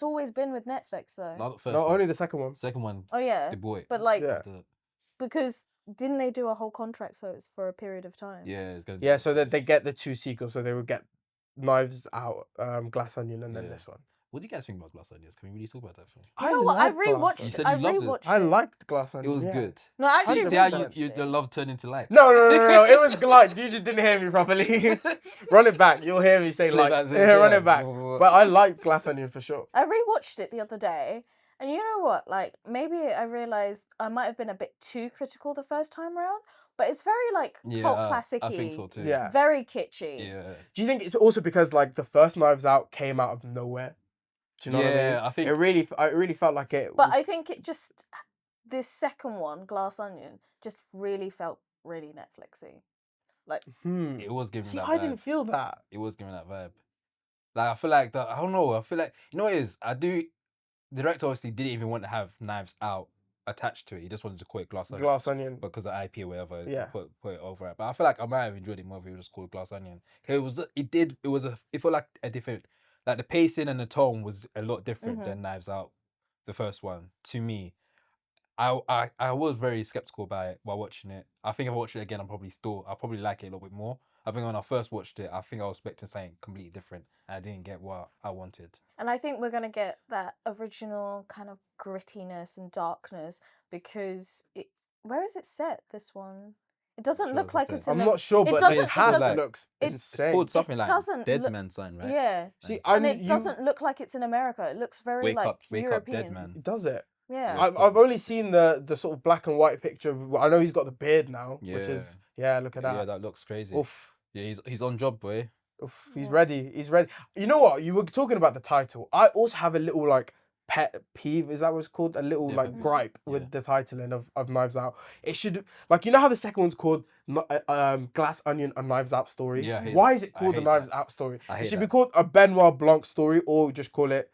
[SPEAKER 3] always
[SPEAKER 2] 100%.
[SPEAKER 3] been with Netflix though.
[SPEAKER 1] not the first
[SPEAKER 2] No,
[SPEAKER 1] one.
[SPEAKER 2] only the second one.
[SPEAKER 1] Second one,
[SPEAKER 3] Oh yeah.
[SPEAKER 1] The Boy.
[SPEAKER 3] But like
[SPEAKER 2] Yeah.
[SPEAKER 1] The-
[SPEAKER 3] because didn't they do a whole contract so it's for a period of time?
[SPEAKER 1] Yeah, it's gonna.
[SPEAKER 2] Yeah, so that they get the 2 sequels, so they would get Knives Out, Glass Onion, and then
[SPEAKER 1] Yeah.
[SPEAKER 2] this one.
[SPEAKER 1] What do you guys think about Glass Onions? Can we really talk about that film?
[SPEAKER 3] You know what? I
[SPEAKER 2] liked Glass
[SPEAKER 3] rewatched
[SPEAKER 1] You
[SPEAKER 3] it.
[SPEAKER 2] Onion.
[SPEAKER 1] said
[SPEAKER 3] I
[SPEAKER 1] you loved it.
[SPEAKER 3] rewatched
[SPEAKER 2] I
[SPEAKER 3] it.
[SPEAKER 2] liked Glass
[SPEAKER 1] It
[SPEAKER 2] Onion.
[SPEAKER 1] was
[SPEAKER 2] yeah.
[SPEAKER 1] good.
[SPEAKER 3] No, I actually
[SPEAKER 1] You see how
[SPEAKER 3] rewatched
[SPEAKER 1] your
[SPEAKER 3] it.
[SPEAKER 1] love turned into like.
[SPEAKER 2] No. It was like you just didn't hear me properly. Run it back. You'll hear me say
[SPEAKER 1] Play
[SPEAKER 2] like.
[SPEAKER 1] back the-
[SPEAKER 2] Yeah, run
[SPEAKER 1] yeah.
[SPEAKER 2] it back. But I like Glass Onion for sure.
[SPEAKER 3] I rewatched it the other day, and you know what? Like, maybe I realized I might have been a bit too critical the first time round, but it's very like cult classic-y.
[SPEAKER 1] I think so too.
[SPEAKER 2] Yeah.
[SPEAKER 3] Very kitschy.
[SPEAKER 1] Yeah.
[SPEAKER 2] Do you think it's also because like the first Knives Out came out of nowhere? Do you know what I mean?
[SPEAKER 1] I think.
[SPEAKER 2] I really felt like it.
[SPEAKER 3] But I think it just this second one, Glass Onion, just really felt really Netflixy. Like,
[SPEAKER 1] It was giving
[SPEAKER 2] See,
[SPEAKER 1] that
[SPEAKER 2] I
[SPEAKER 1] vibe.
[SPEAKER 2] didn't feel that.
[SPEAKER 1] It was giving that vibe. Like I feel like that. I don't know. I feel like what it is. The director obviously didn't even want to have Knives Out attached to it. He just wanted to call it Glass Onion.
[SPEAKER 2] Glass Onion.
[SPEAKER 1] Because of IP or whatever.
[SPEAKER 2] Yeah.
[SPEAKER 1] To put it over it. But I feel like I might have enjoyed it more if it was just called Glass Onion. It felt like a different. Like the pacing and the tone was a lot different than Knives Out, the first one. To me, I was very skeptical about it while watching it. I think if I watch it again, I'll probably like it a little bit more. I think when I first watched it, I think I was expecting something completely different, and I didn't get what I wanted.
[SPEAKER 3] and I think we're gonna get that original kind of grittiness and darkness because where is it set? This one. It doesn't
[SPEAKER 1] Sure,
[SPEAKER 3] look
[SPEAKER 1] it's
[SPEAKER 3] like
[SPEAKER 1] set.
[SPEAKER 3] it's in
[SPEAKER 2] I'm
[SPEAKER 3] a-
[SPEAKER 2] not sure,
[SPEAKER 3] it
[SPEAKER 2] but
[SPEAKER 3] doesn't-
[SPEAKER 2] the
[SPEAKER 3] it
[SPEAKER 2] cast
[SPEAKER 3] doesn't-
[SPEAKER 2] looks
[SPEAKER 3] it's
[SPEAKER 2] insane.
[SPEAKER 1] It's called something like
[SPEAKER 3] doesn't
[SPEAKER 1] Dead
[SPEAKER 3] look-
[SPEAKER 1] Man Sign, right?
[SPEAKER 3] Yeah.
[SPEAKER 2] See,
[SPEAKER 3] And it doesn't look like it's in America. It looks very
[SPEAKER 1] Wake
[SPEAKER 3] like
[SPEAKER 1] up,
[SPEAKER 3] European.
[SPEAKER 1] Dead Man.
[SPEAKER 2] Does it?
[SPEAKER 3] Yeah.
[SPEAKER 2] I've only seen the sort of black and white picture. I know he's got the beard now, which is look at that.
[SPEAKER 1] Yeah, that looks crazy.
[SPEAKER 2] Oof.
[SPEAKER 1] Yeah, he's on job, boy.
[SPEAKER 2] Oof, he's ready. He's ready. You know what? You were talking about the title. I also have a little like pet peeve. Is that what it's called? A little like gripe with the titling of Knives Out. It should like you know how the second one's called Glass Onion, a Knives Out story.
[SPEAKER 1] Yeah, I hate
[SPEAKER 2] Why
[SPEAKER 1] that.
[SPEAKER 2] is it
[SPEAKER 1] I
[SPEAKER 2] called a
[SPEAKER 1] hate
[SPEAKER 2] Knives
[SPEAKER 1] that.
[SPEAKER 2] Out story?
[SPEAKER 1] I
[SPEAKER 2] It
[SPEAKER 1] hate
[SPEAKER 2] should be
[SPEAKER 1] that.
[SPEAKER 2] called a Benoit Blanc story, or just call it.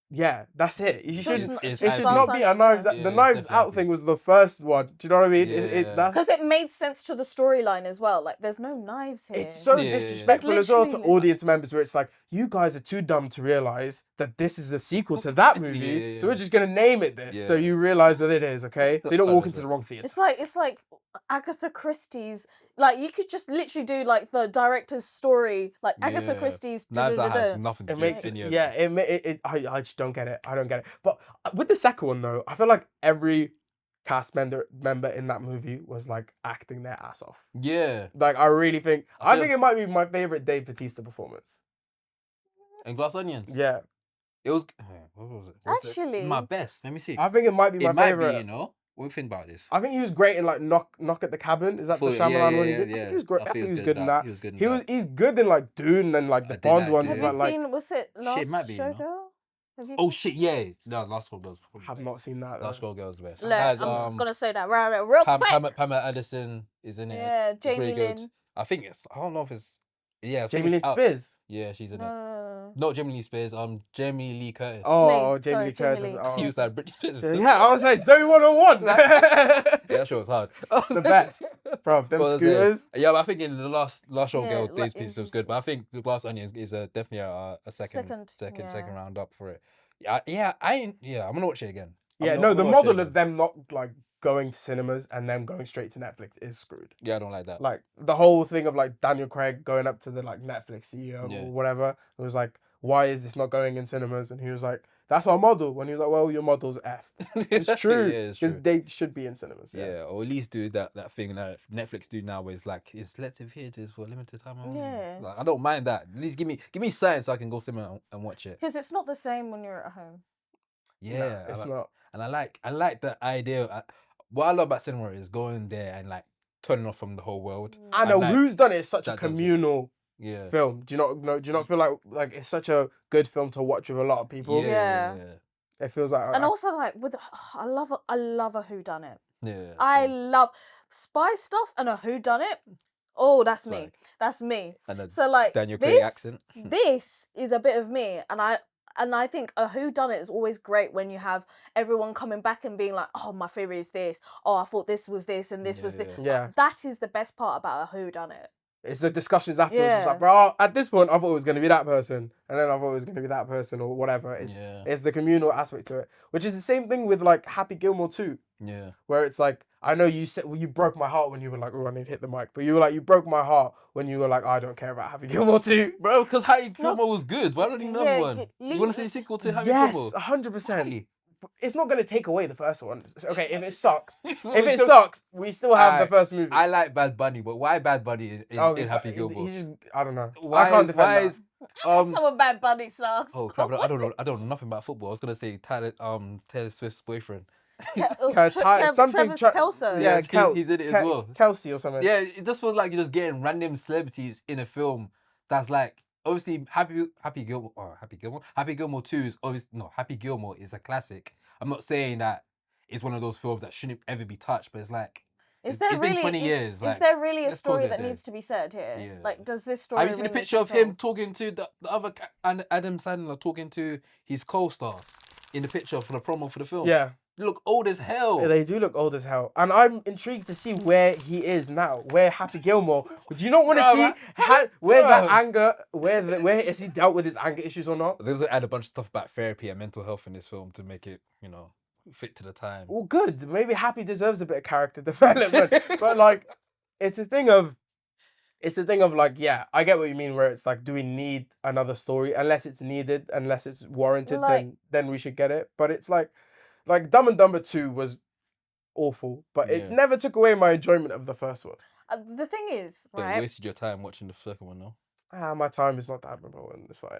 [SPEAKER 2] Yeah, that's it. You
[SPEAKER 3] Just
[SPEAKER 2] should.
[SPEAKER 3] n-
[SPEAKER 2] It
[SPEAKER 3] just
[SPEAKER 2] should
[SPEAKER 3] Glass
[SPEAKER 2] not be a
[SPEAKER 3] Onion,
[SPEAKER 2] Knives
[SPEAKER 3] yeah.
[SPEAKER 2] Out.
[SPEAKER 1] Yeah,
[SPEAKER 2] The
[SPEAKER 1] it's
[SPEAKER 2] Knives
[SPEAKER 1] definitely
[SPEAKER 2] Out thing was the first one. Do you know what I mean?
[SPEAKER 1] Yeah.
[SPEAKER 2] That's
[SPEAKER 3] Because it made sense to the storyline as well. Like, there's no knives here.
[SPEAKER 2] It's so
[SPEAKER 1] Yeah, yeah, yeah.
[SPEAKER 2] disrespectful
[SPEAKER 3] There's
[SPEAKER 2] as well to
[SPEAKER 3] literally-
[SPEAKER 2] audience members where it's like, you guys are too dumb to realize that this is a sequel to that movie.
[SPEAKER 1] Yeah.
[SPEAKER 2] So we're just going to name it this. So
[SPEAKER 1] Yeah.
[SPEAKER 2] you realize that it is, okay? So you don't walk into the wrong theater.
[SPEAKER 3] It's like Agatha Christie's. Like, you could just literally do like the director's story, like Agatha
[SPEAKER 1] Yeah.
[SPEAKER 3] Christie's.
[SPEAKER 1] Knives Out has
[SPEAKER 3] da-da-da-da.
[SPEAKER 1] nothing to
[SPEAKER 2] It
[SPEAKER 1] do
[SPEAKER 2] makes
[SPEAKER 1] with any of
[SPEAKER 2] yeah,
[SPEAKER 1] it.
[SPEAKER 2] I just don't get it. I don't get it. But with the second one though, I feel like every cast member in that movie was like acting their ass off.
[SPEAKER 1] Yeah.
[SPEAKER 2] Like I really think
[SPEAKER 1] I
[SPEAKER 2] I
[SPEAKER 1] feel-
[SPEAKER 2] think it might be my favorite Dave Bautista performance.
[SPEAKER 1] And Glass Onions.
[SPEAKER 2] Yeah,
[SPEAKER 1] It was. What was it?
[SPEAKER 3] Actually-
[SPEAKER 1] my best. Let me see.
[SPEAKER 2] I think it might be my
[SPEAKER 1] It might
[SPEAKER 2] favorite.
[SPEAKER 1] be, you know. What do you think about this?
[SPEAKER 2] I think he was great in like Knock at the Cabin. Is that the Shyamalan one he did? I think he was great. I think he was good in that.
[SPEAKER 1] He was good in
[SPEAKER 2] He was
[SPEAKER 1] that.
[SPEAKER 2] he's good in like Dune and like the
[SPEAKER 1] I did
[SPEAKER 2] Bond
[SPEAKER 1] like
[SPEAKER 2] ones.
[SPEAKER 1] Dune.
[SPEAKER 3] Have
[SPEAKER 2] But
[SPEAKER 3] you
[SPEAKER 2] like
[SPEAKER 3] seen? Was it Last
[SPEAKER 1] might be, you know.
[SPEAKER 3] Showgirl? Have you?
[SPEAKER 1] Oh shit! Yeah, no, Last School Girls. probably
[SPEAKER 2] have
[SPEAKER 1] the
[SPEAKER 2] not
[SPEAKER 1] best.
[SPEAKER 2] seen that.
[SPEAKER 1] Last
[SPEAKER 2] though.
[SPEAKER 1] School Girls the best.
[SPEAKER 3] Look,
[SPEAKER 1] Has,
[SPEAKER 3] I'm just gonna say that real quick.
[SPEAKER 1] Pamela Addison is in it.
[SPEAKER 3] Yeah,
[SPEAKER 1] It's pretty
[SPEAKER 3] Jamie
[SPEAKER 1] good.
[SPEAKER 3] Lynn.
[SPEAKER 1] I think it's. I don't know if it's. Yeah, I think
[SPEAKER 2] Jamie Lynn
[SPEAKER 1] it's out.
[SPEAKER 2] Spears.
[SPEAKER 1] Yeah, she's in it.
[SPEAKER 3] No.
[SPEAKER 1] Not Jamie Lee Spears. Jamie Lee Curtis.
[SPEAKER 2] Oh,
[SPEAKER 3] Lee,
[SPEAKER 2] Jamie
[SPEAKER 3] sorry,
[SPEAKER 2] Lee
[SPEAKER 3] Jamie
[SPEAKER 2] Curtis.
[SPEAKER 3] Lee.
[SPEAKER 2] Oh.
[SPEAKER 1] He was like Britney Spears.
[SPEAKER 2] Yeah, I was like Zoe 101.
[SPEAKER 1] Yeah, that show was hard.
[SPEAKER 2] The best. Bro, them
[SPEAKER 1] What was it?
[SPEAKER 2] scooters.
[SPEAKER 1] Yeah, but I think in the last show,
[SPEAKER 3] Yeah,
[SPEAKER 1] girl,
[SPEAKER 3] like,
[SPEAKER 1] Dave's Piece was good. But I think the Glass Onion is definitely a
[SPEAKER 3] Second,
[SPEAKER 1] second
[SPEAKER 3] yeah.
[SPEAKER 1] round up for it. I'm gonna watch it again.
[SPEAKER 2] Yeah,
[SPEAKER 1] I'm
[SPEAKER 2] no,
[SPEAKER 1] gonna
[SPEAKER 2] the
[SPEAKER 1] watch it
[SPEAKER 2] model
[SPEAKER 1] again.
[SPEAKER 2] of them not like going to cinemas and them going straight to Netflix is screwed.
[SPEAKER 1] Yeah, I don't like that.
[SPEAKER 2] Like the whole thing of like Daniel Craig going up to the like Netflix CEO
[SPEAKER 1] Yeah.
[SPEAKER 2] or whatever. It was like, why is this not going in cinemas? And he was like, that's our model. When he was like, well, your model's effed. It's true.
[SPEAKER 1] Yeah, it's
[SPEAKER 2] Because
[SPEAKER 1] true.
[SPEAKER 2] they should be in cinemas.
[SPEAKER 1] Yeah.
[SPEAKER 2] Yeah.
[SPEAKER 1] Or at least do that thing that Netflix do now, where it's like in selective theaters for a limited time only.
[SPEAKER 3] Yeah.
[SPEAKER 1] Like, I don't mind that. At least give me something so I can go cinema and watch it.
[SPEAKER 3] Because it's not the same when you're at home.
[SPEAKER 1] Yeah,
[SPEAKER 2] No, it's not.
[SPEAKER 1] And I like the idea. What I love about cinema is going there and like turning off from the whole world.
[SPEAKER 2] I know
[SPEAKER 1] like,
[SPEAKER 2] Who's Done It is such a
[SPEAKER 1] that does it.
[SPEAKER 2] communal
[SPEAKER 1] Yeah.
[SPEAKER 2] film. Do you not feel like it's such a good film to watch with a lot of people?
[SPEAKER 3] Yeah.
[SPEAKER 2] It feels like
[SPEAKER 3] And also like with I love a whodunit.
[SPEAKER 1] Yeah.
[SPEAKER 3] I love spy stuff and a whodunit. Oh, that's me.
[SPEAKER 1] Swag.
[SPEAKER 3] That's me.
[SPEAKER 1] And a
[SPEAKER 3] So like
[SPEAKER 1] Daniel Craig
[SPEAKER 3] this,
[SPEAKER 1] accent.
[SPEAKER 3] this is a bit of me, and I think a whodunit is always great when you have everyone coming back and being like, oh, my favorite is this. Oh, I thought this was this and this was this.
[SPEAKER 1] Yeah.
[SPEAKER 2] Yeah.
[SPEAKER 3] That is the best part about a whodunit.
[SPEAKER 2] It's the discussions afterwards. It's
[SPEAKER 3] Yeah.
[SPEAKER 2] like, bro, at this point, I thought it was going to be that person. And then I thought it was going to be that person or whatever. It's the communal aspect to it, which is the same thing with like Happy Gilmore 2.
[SPEAKER 1] Yeah.
[SPEAKER 2] Where it's like, I know you said, well, you broke my heart when you were like, oh, I need to hit the mic. But you were like, you broke my heart when you were like, I don't care about Happy Gilmore 2.
[SPEAKER 1] Bro, because Happy Gilmore was good. Why don't you know another one? You want to see a sequel to Happy Gilmore?
[SPEAKER 2] Yes, 100%. It's not going to take away the first one. Okay, if it sucks, we still have the first movie.
[SPEAKER 1] I like Bad Bunny, but why Bad Bunny in Happy Gilmore?
[SPEAKER 2] I don't know.
[SPEAKER 1] Why
[SPEAKER 2] I can't defend that.
[SPEAKER 3] Some of Bad Bunny sucks.
[SPEAKER 1] Oh crap! I don't know. I don't know nothing about football. I was gonna say Taylor Swift's boyfriend.
[SPEAKER 3] Travis Kelso.
[SPEAKER 1] Yeah, he's in it as well.
[SPEAKER 2] Kelsey or something.
[SPEAKER 1] Yeah, it just feels like you're just getting random celebrities in a film that's like obviously Happy Gilmore 2 is obviously no Happy Gilmore is a classic. I'm not saying that it's one of those films that shouldn't ever be touched, but it's like it's been 20 years.
[SPEAKER 3] Is there really a story that needs to be said here?
[SPEAKER 1] Yeah.
[SPEAKER 3] Like, does this story?
[SPEAKER 1] Have you seen the picture of him talking to the other Adam Sandler talking to his co-star in the picture for the promo for the film?
[SPEAKER 2] Yeah.
[SPEAKER 1] They look old as hell.
[SPEAKER 2] Yeah, they do look old as hell. And I'm intrigued to see where he is now, where Happy Gilmore. Do you not want to see where that anger, where has he dealt with his anger issues or not?
[SPEAKER 1] There's add a bunch of stuff about therapy and mental health in this film to make it, fit to the time.
[SPEAKER 2] Well, good. Maybe Happy deserves a bit of character development. But like, it's a thing of like, yeah, I get what you mean where it's like, do we need another story? Unless it's needed, unless it's warranted, then we should get it. But it's like Dumb and Dumber 2 was awful, but it never took away my enjoyment of the first one.
[SPEAKER 3] The thing is,
[SPEAKER 1] But
[SPEAKER 3] right?
[SPEAKER 1] you wasted your time watching the second one, no?
[SPEAKER 2] My time is not that important. It's fine.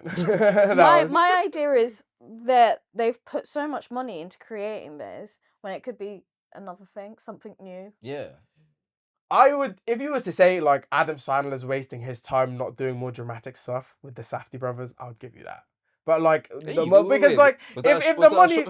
[SPEAKER 3] My idea is that they've put so much money into creating this when it could be another thing, something new.
[SPEAKER 1] Yeah.
[SPEAKER 2] I would, if you were to say like Adam Sandler's wasting his time not doing more dramatic stuff with the Safdie brothers, I would give you that. But like, because like, if the money,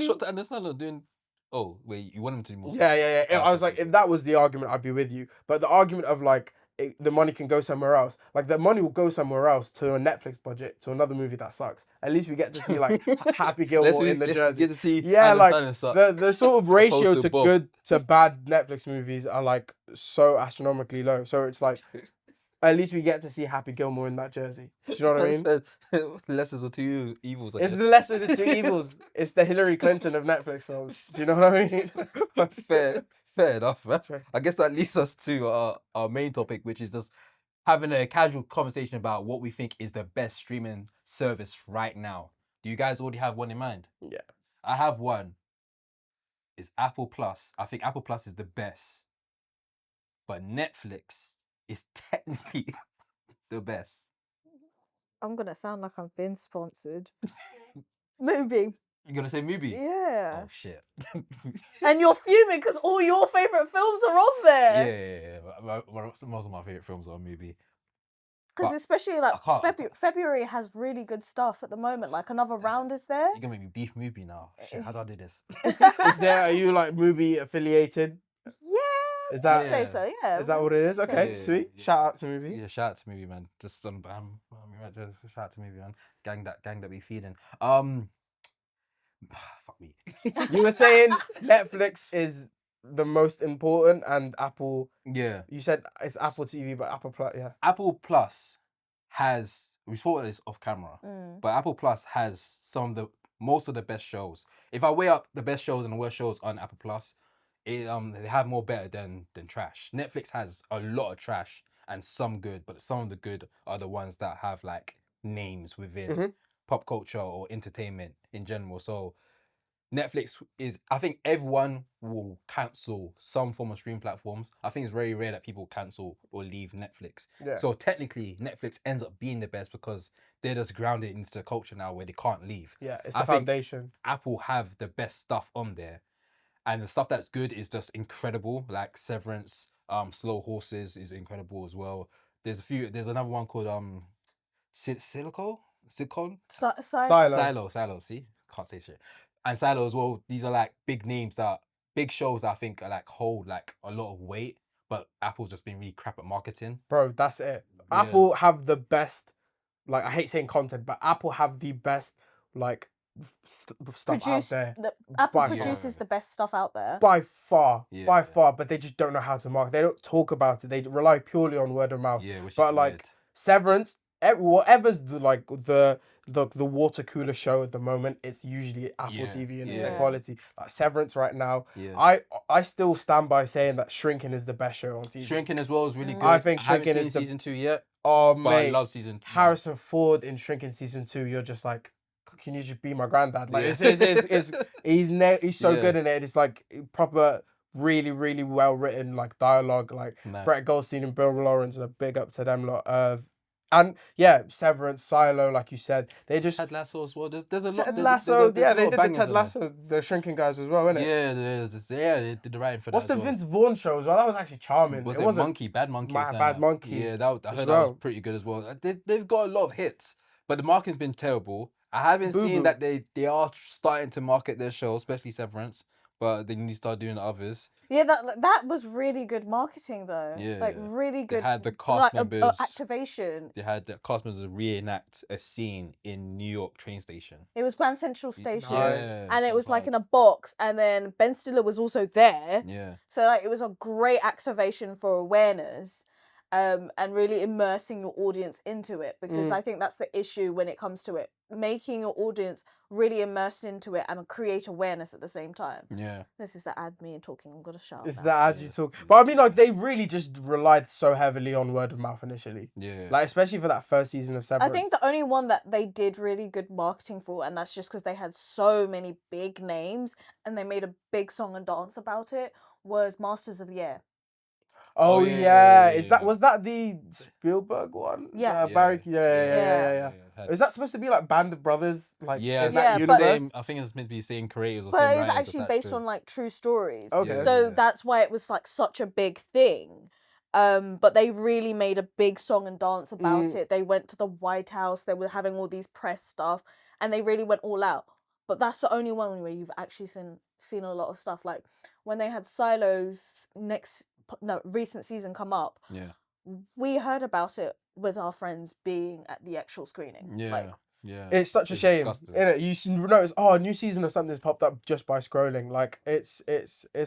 [SPEAKER 1] shot to Adam Sandler doing. Oh wait, you want him to do more?
[SPEAKER 2] Yeah. I was like, if that was the argument, I'd be with you. But the argument of like, the money can go somewhere else. Like the money will go somewhere else to a Netflix budget, to another movie that sucks. At least we get to see like Happy Gilmore in the jersey.
[SPEAKER 1] Get to see
[SPEAKER 2] like
[SPEAKER 1] Sandler
[SPEAKER 2] the sort of ratio to
[SPEAKER 1] both.
[SPEAKER 2] good to bad Netflix movies are like so astronomically low. So it's like, at least we get to see Happy Gilmore in that jersey. Do you know what I mean?
[SPEAKER 1] Lessons of two evils.
[SPEAKER 2] It's the lesser of the two evils. It's the Hillary Clinton of Netflix films. Do you know what I mean?
[SPEAKER 1] Fair enough, man. I guess that leads us to our main topic, which is just having a casual conversation about what we think is the best streaming service right now. Do you guys already have one in mind?
[SPEAKER 2] Yeah.
[SPEAKER 1] I have one. It's Apple Plus. I think Apple Plus is the best. But Netflix is technically the best.
[SPEAKER 3] I'm gonna sound like I've been sponsored. Mubi.
[SPEAKER 1] You're gonna say Mubi?
[SPEAKER 3] Yeah.
[SPEAKER 1] Oh shit.
[SPEAKER 3] And you're fuming because all your favourite films are on there.
[SPEAKER 1] Yeah. Most of my favorite films are on Mubi.
[SPEAKER 3] Because especially like
[SPEAKER 1] I
[SPEAKER 3] February has really good stuff at the moment. Like Another Round is there.
[SPEAKER 1] You're gonna make me beef Mubi now. Shit, how do I do this?
[SPEAKER 2] Are you like Mubi affiliated?
[SPEAKER 3] Yeah.
[SPEAKER 2] Is that?
[SPEAKER 3] I'd say so. Yeah.
[SPEAKER 2] Is that what it is? Okay, sweet. Shout out to Mubi.
[SPEAKER 1] Yeah, shout out to Mubi, man. Just shout out to Mubi, man. Gang that we feeding. Fuck me.
[SPEAKER 2] You were saying Netflix is the most important and Apple.
[SPEAKER 1] Yeah.
[SPEAKER 2] You said it's Apple TV, but Apple Plus. Yeah.
[SPEAKER 1] Apple Plus has. We spoke about this off camera, but Apple Plus has most of the best shows. If I weigh up the best shows and the worst shows on Apple Plus, they have more better than trash. Netflix has a lot of trash and some good, but some of the good are the ones that have like names within pop culture or entertainment in general. So Netflix is, I think everyone will cancel some form of stream platforms. I think it's very rare that people cancel or leave Netflix.
[SPEAKER 2] Yeah.
[SPEAKER 1] So technically Netflix ends up being the best because they're just grounded into the culture now where they can't leave.
[SPEAKER 2] Yeah, it's the foundation.
[SPEAKER 1] Apple have the best stuff on there. And the stuff that's good is just incredible, like Severance, Slow Horses is incredible as well. There's another one called Silo. See, can't say shit. And Silo as well. These are like big shows that I think are like hold like a lot of weight. But Apple's just been really crap at marketing.
[SPEAKER 2] Bro, that's it. Apple have the best. Like, I hate saying content, but Apple have the best like stuff out
[SPEAKER 3] Produce
[SPEAKER 2] there.
[SPEAKER 3] Apple
[SPEAKER 2] By
[SPEAKER 3] produces the best stuff out there.
[SPEAKER 2] By far,
[SPEAKER 1] Yeah.
[SPEAKER 2] but they just don't know how to market. They don't talk about it. They rely purely on word of mouth.
[SPEAKER 1] Yeah, which
[SPEAKER 2] but
[SPEAKER 1] is
[SPEAKER 2] like
[SPEAKER 1] weird.
[SPEAKER 2] Severance, whatever's the water cooler show at the moment, it's usually Apple TV and it's their
[SPEAKER 3] Yeah.
[SPEAKER 2] quality. Like Severance right now,
[SPEAKER 1] Yeah.
[SPEAKER 2] I still stand by saying that Shrinking is the best show on TV.
[SPEAKER 1] Shrinking as well is really good.
[SPEAKER 2] I think
[SPEAKER 1] haven't
[SPEAKER 2] Shrinking
[SPEAKER 1] seen
[SPEAKER 2] is the
[SPEAKER 1] season 2 yet,
[SPEAKER 2] oh
[SPEAKER 1] but I
[SPEAKER 2] mate,
[SPEAKER 1] love season.
[SPEAKER 2] Harrison Ford in Shrinking season 2. You're just like, can you just be my granddad? Like
[SPEAKER 1] Yeah.
[SPEAKER 2] he's so
[SPEAKER 1] Yeah.
[SPEAKER 2] good in it. It's like proper, really, really well written like dialogue. Like
[SPEAKER 1] Nice.
[SPEAKER 2] Brett Goldstein and Bill Lawrence, a big up to them lot. And yeah, Severance, Silo, like you said, they just
[SPEAKER 1] Ted Lasso as well. There's a lot.
[SPEAKER 2] Ted
[SPEAKER 1] there's
[SPEAKER 2] Lasso.
[SPEAKER 1] a
[SPEAKER 2] Yeah,
[SPEAKER 1] lot
[SPEAKER 2] they
[SPEAKER 1] of
[SPEAKER 2] did the
[SPEAKER 1] bangers
[SPEAKER 2] Ted
[SPEAKER 1] on there.
[SPEAKER 2] Lasso, the Shrinking guys as well, innit?
[SPEAKER 1] Yeah, they did the writing for
[SPEAKER 2] What's
[SPEAKER 1] that.
[SPEAKER 2] the
[SPEAKER 1] as well.
[SPEAKER 2] Vince Vaughn show as well? That was actually charming.
[SPEAKER 1] Was
[SPEAKER 2] it
[SPEAKER 1] it
[SPEAKER 2] wasn't
[SPEAKER 1] Monkey? Bad Monkey. or
[SPEAKER 2] Bad
[SPEAKER 1] something?
[SPEAKER 2] Monkey
[SPEAKER 1] Yeah, I
[SPEAKER 2] as
[SPEAKER 1] heard that
[SPEAKER 2] well.
[SPEAKER 1] was pretty good as well. They've got a lot of hits, but the marketing's been terrible. I haven't seen
[SPEAKER 2] Boo-boo.
[SPEAKER 1] that they are starting to market their show, especially Severance, but they need to start doing the others.
[SPEAKER 3] Yeah, that was really good marketing though.
[SPEAKER 1] Yeah,
[SPEAKER 3] Like
[SPEAKER 1] yeah.
[SPEAKER 3] really good.
[SPEAKER 1] had the cast members-
[SPEAKER 3] activation.
[SPEAKER 1] They had the cast members reenact a scene in New York train station.
[SPEAKER 3] It was Grand Central Station,
[SPEAKER 1] Yeah,
[SPEAKER 3] and it was like
[SPEAKER 1] hard.
[SPEAKER 3] in a box, and then Ben Stiller was also there.
[SPEAKER 1] Yeah.
[SPEAKER 3] So like it was a great activation for awareness, and really immersing your audience into it, because I think that's the issue when it comes to it, making your audience really immersed into it and create awareness at the same time.
[SPEAKER 1] Yeah.
[SPEAKER 3] This is the ad me talking. I'm gonna shout.
[SPEAKER 2] It's
[SPEAKER 3] now.
[SPEAKER 2] the ad you talk. But I mean, like, they really just relied so heavily on word of mouth initially.
[SPEAKER 1] Yeah.
[SPEAKER 2] Like, especially for that first season of Severance.
[SPEAKER 3] I think the only one that they did really good marketing for, and that's just because they had so many big names and they made a big song and dance about it, was Masters of the Air.
[SPEAKER 2] Oh,
[SPEAKER 1] Oh,
[SPEAKER 2] yeah.
[SPEAKER 1] yeah.
[SPEAKER 2] Was that the Spielberg one?
[SPEAKER 3] Yeah.
[SPEAKER 2] Barry.
[SPEAKER 3] Yeah.
[SPEAKER 2] Yeah.
[SPEAKER 1] Had-
[SPEAKER 2] Is that supposed to be like Band of Brothers? Like
[SPEAKER 1] Yeah,
[SPEAKER 2] in that
[SPEAKER 3] Yeah, but-
[SPEAKER 2] universe?
[SPEAKER 1] I think it's meant to be the same creators or
[SPEAKER 3] But
[SPEAKER 1] same
[SPEAKER 3] it's
[SPEAKER 1] writers
[SPEAKER 3] actually
[SPEAKER 1] attached
[SPEAKER 3] based
[SPEAKER 1] to it.
[SPEAKER 3] on like true stories.
[SPEAKER 2] Okay.
[SPEAKER 3] So
[SPEAKER 1] Yeah.
[SPEAKER 3] that's why it was like such a big thing. But they really made a big song and dance about it. They went to the White House. They were having all these press stuff, and they really went all out. But that's the only one where you've actually seen a lot of stuff. Like when they had Silo's recent season come up,
[SPEAKER 1] Yeah.
[SPEAKER 3] we heard about it with our friends being at the actual screening.
[SPEAKER 1] Yeah.
[SPEAKER 3] Like,
[SPEAKER 1] Yeah.
[SPEAKER 2] It's such a shame,
[SPEAKER 1] disgusting.
[SPEAKER 2] innit? You notice, a new season of something's popped up just by scrolling. Like, it's